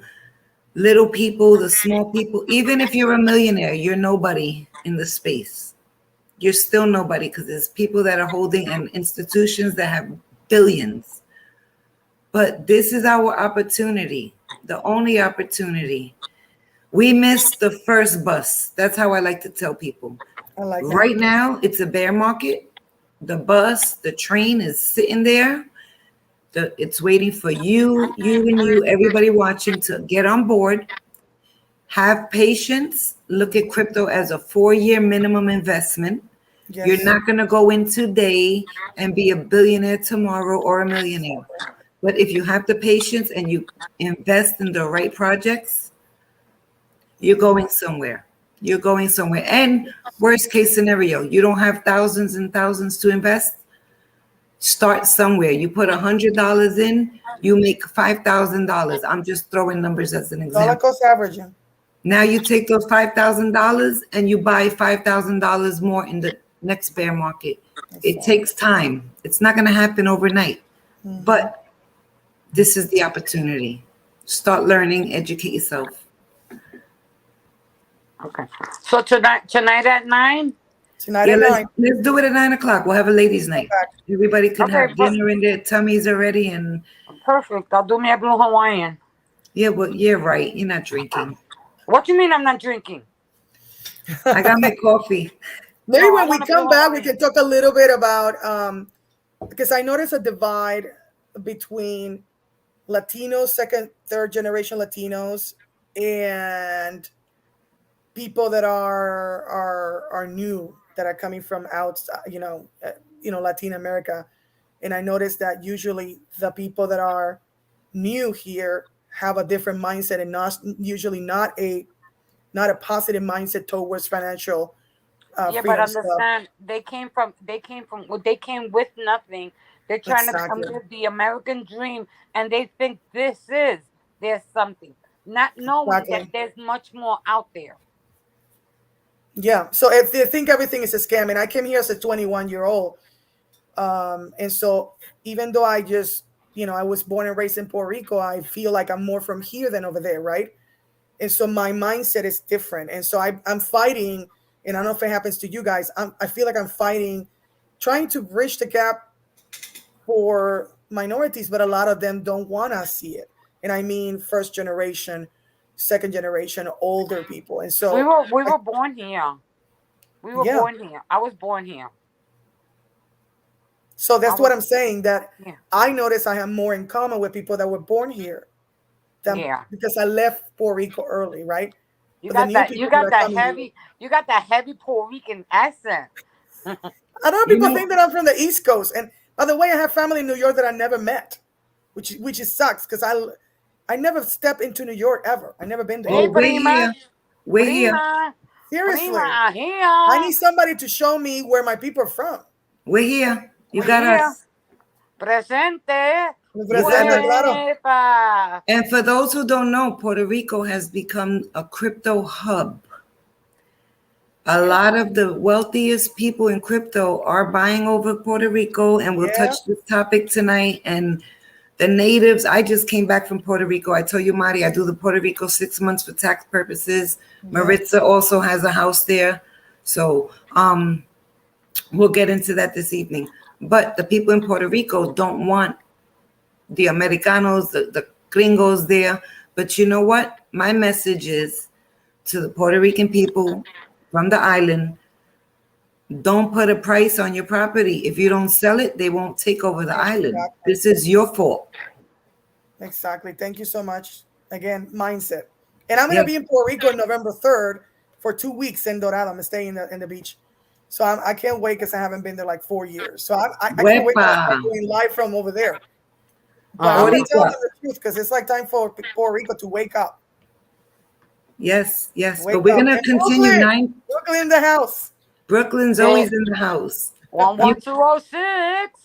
Speaker 1: little people, the small people, even if you're a millionaire, you're nobody in the space. You're still nobody because there's people that are holding and institutions that have billions. But this is our opportunity, the only opportunity. We missed the first bus. That's how I like to tell people.
Speaker 2: I like it.
Speaker 1: Right now, it's a bear market. The bus, the train is sitting there. It's waiting for you, everybody watching to get on board. Have patience. Look at crypto as a 4-year minimum investment. You're
Speaker 2: Yes.
Speaker 1: not going to go in today and be a billionaire tomorrow or a millionaire. But if you have the patience and you invest in the right projects, you're going somewhere. You're going somewhere. And worst case scenario, you don't have thousands and thousands to invest. Start somewhere. You put $100 in, you make $5,000. I'm just throwing numbers as an
Speaker 2: Dollar
Speaker 1: example.
Speaker 2: cost averaging.
Speaker 1: Now you take those $5,000 and you buy $5,000 more in the next bear market. It
Speaker 2: Exactly.
Speaker 1: takes time. It's not going to happen overnight, but this is the opportunity. Start learning, educate yourself.
Speaker 3: Okay. So tonight at 9.
Speaker 2: Tonight
Speaker 1: Yeah,
Speaker 2: at
Speaker 1: let's
Speaker 2: 9.
Speaker 1: let's do it at 9 o'clock. We'll have a ladies'
Speaker 2: Come
Speaker 1: night.
Speaker 2: back.
Speaker 1: Everybody can
Speaker 3: Okay,
Speaker 1: have dinner in their tummies already, and
Speaker 3: perfect. I'll do me a blue Hawaiian.
Speaker 1: yeah, well, you're right. You're not drinking.
Speaker 3: What you mean I'm not drinking?
Speaker 1: I got my coffee.
Speaker 2: Maybe
Speaker 3: No, I
Speaker 2: when we
Speaker 3: want a blue
Speaker 2: come back, we
Speaker 3: Hawaiian.
Speaker 2: can talk a little bit about because I noticed a divide between Latinos, second, third generation Latinos, and people that are new that are coming from outside, Latin America. And I noticed that usually the people that are new here have a different mindset and not usually not a positive mindset towards financial
Speaker 3: Yeah, but
Speaker 2: freedom stuff.
Speaker 3: understand they came with nothing. They're trying to
Speaker 2: Exactly.
Speaker 3: live the American dream, and they think there's something, not knowing that
Speaker 2: Exactly.
Speaker 3: there's much more out there.
Speaker 2: Yeah. So if they think everything is a scam, and I came here as a 21-year-old, and so even though I was born and raised in Puerto Rico, I feel like I'm more from here than over there, right? And so my mindset is different, and so I'm fighting. And I don't know if it happens to you guys. I feel like I'm fighting, trying to bridge the gap for minorities, but a lot of them don't want to see it. And I mean, first generation, second generation, older people. And
Speaker 3: We
Speaker 2: so,
Speaker 3: were we
Speaker 2: I,
Speaker 3: were born here. We were
Speaker 2: yeah.
Speaker 3: born here. I was born here.
Speaker 2: So
Speaker 3: I
Speaker 2: that's what
Speaker 3: was
Speaker 2: I'm saying. That
Speaker 3: Yeah,
Speaker 2: I notice I have more in common with people that were born here than
Speaker 3: yeah.
Speaker 2: because I left Puerto Rico early, right?
Speaker 3: You
Speaker 2: But the
Speaker 3: got
Speaker 2: new
Speaker 3: that. You
Speaker 2: people that
Speaker 3: got
Speaker 2: are
Speaker 3: that
Speaker 2: coming here,
Speaker 3: heavy. You got that heavy Puerto Rican accent.
Speaker 2: I know
Speaker 1: You
Speaker 2: people
Speaker 1: know,
Speaker 2: think that I'm from the East Coast. And by the way, I have family in New York that I never met, which is sucks because I never stepped into New York ever. I never been there.
Speaker 3: Hey,
Speaker 1: well, we're
Speaker 3: prima,
Speaker 1: here. We're here.
Speaker 3: prima,
Speaker 2: Seriously,
Speaker 3: prima.
Speaker 2: I
Speaker 3: Here,
Speaker 2: need somebody to show me where my people are from.
Speaker 1: We're here. You
Speaker 3: we
Speaker 1: got
Speaker 3: here.
Speaker 1: us.
Speaker 3: Presente.
Speaker 2: Me
Speaker 1: You got
Speaker 2: presenta,
Speaker 1: us.
Speaker 2: claro.
Speaker 3: Huepa.
Speaker 1: And for those who don't know, Puerto Rico has become a crypto hub. A lot of the wealthiest people in crypto are buying over Puerto Rico, and we'll
Speaker 2: Yeah,
Speaker 1: touch this topic tonight. And the natives, I just came back from Puerto Rico. I told you, Marty, I do the Puerto Rico 6 months for tax purposes.
Speaker 2: yeah,
Speaker 1: Maritza also has a house there. So we'll get into that this evening. But the people in Puerto Rico don't want the Americanos, the gringos there. But you know what? My message is to the Puerto Rican people from the island, don't put a price on your property. If you don't sell it, they won't take over the island.
Speaker 2: exactly,
Speaker 1: This is your fault.
Speaker 2: exactly. Thank you so much. Again, mindset. And I'm gonna
Speaker 1: Yeah.
Speaker 2: be in Puerto Rico on November 3rd for 2 weeks in Dorado. I'm staying in the beach, so I can't wait because I haven't been there like 4 years. So I can't wait
Speaker 1: Wepa.
Speaker 2: to start doing live from over there. But I'm gonna tell
Speaker 1: Boricua.
Speaker 2: them the truth because it's like time for Puerto Rico to wake up.
Speaker 1: Yes, yes. But
Speaker 2: Wake
Speaker 1: we're
Speaker 2: up.
Speaker 1: gonna
Speaker 2: And
Speaker 1: continue nine.
Speaker 2: Brooklyn in the house.
Speaker 1: Brooklyn's
Speaker 3: Yeah.
Speaker 1: always in the house.
Speaker 3: One
Speaker 1: You
Speaker 3: one two oh six.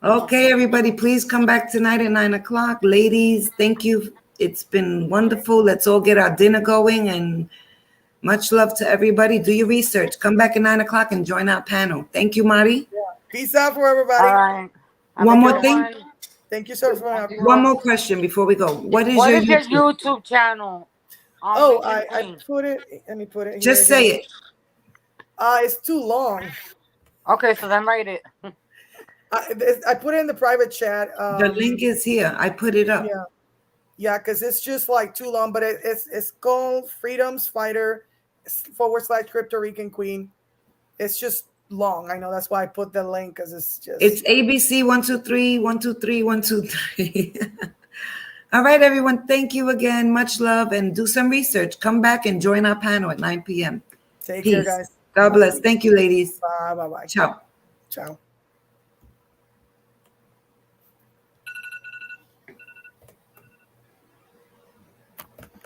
Speaker 1: Okay, everybody, please come back tonight at 9 o'clock. Ladies, thank you. It's been wonderful. Let's all get our dinner going, and much love to everybody. Do your research. Come back at 9 o'clock and join our panel. Thank you, Marty.
Speaker 2: Peace out for
Speaker 3: All
Speaker 2: everybody.
Speaker 3: right. Have a
Speaker 1: One more
Speaker 3: good
Speaker 1: thing.
Speaker 3: one.
Speaker 2: Thank you, sir, for having me.
Speaker 1: One more question before we go. What is
Speaker 3: What
Speaker 1: your
Speaker 3: is your
Speaker 1: YouTube?
Speaker 3: YouTube channel?
Speaker 2: Oh,
Speaker 3: Rican
Speaker 2: I
Speaker 3: Queen.
Speaker 2: put it. Let me put it here
Speaker 1: Just say
Speaker 2: again.
Speaker 1: it.
Speaker 2: It's too long.
Speaker 3: Okay, so then write it.
Speaker 2: I put it in the private chat.
Speaker 1: The link is here. I put it up.
Speaker 2: Yeah, because it's just like too long. But it's called Freedom's Fighter /Crypto Rican Queen. It's just long. I know, that's why I put the link, because it's just.
Speaker 1: It's ABC 123 123 123. All right, everyone. Thank you again. Much love, and do some research. Come back and join our panel at 9 p.m.
Speaker 2: Take care,
Speaker 1: Peace.
Speaker 2: guys.
Speaker 1: God bless. Thank you, ladies.
Speaker 2: Bye.
Speaker 1: Ciao.
Speaker 2: Ciao.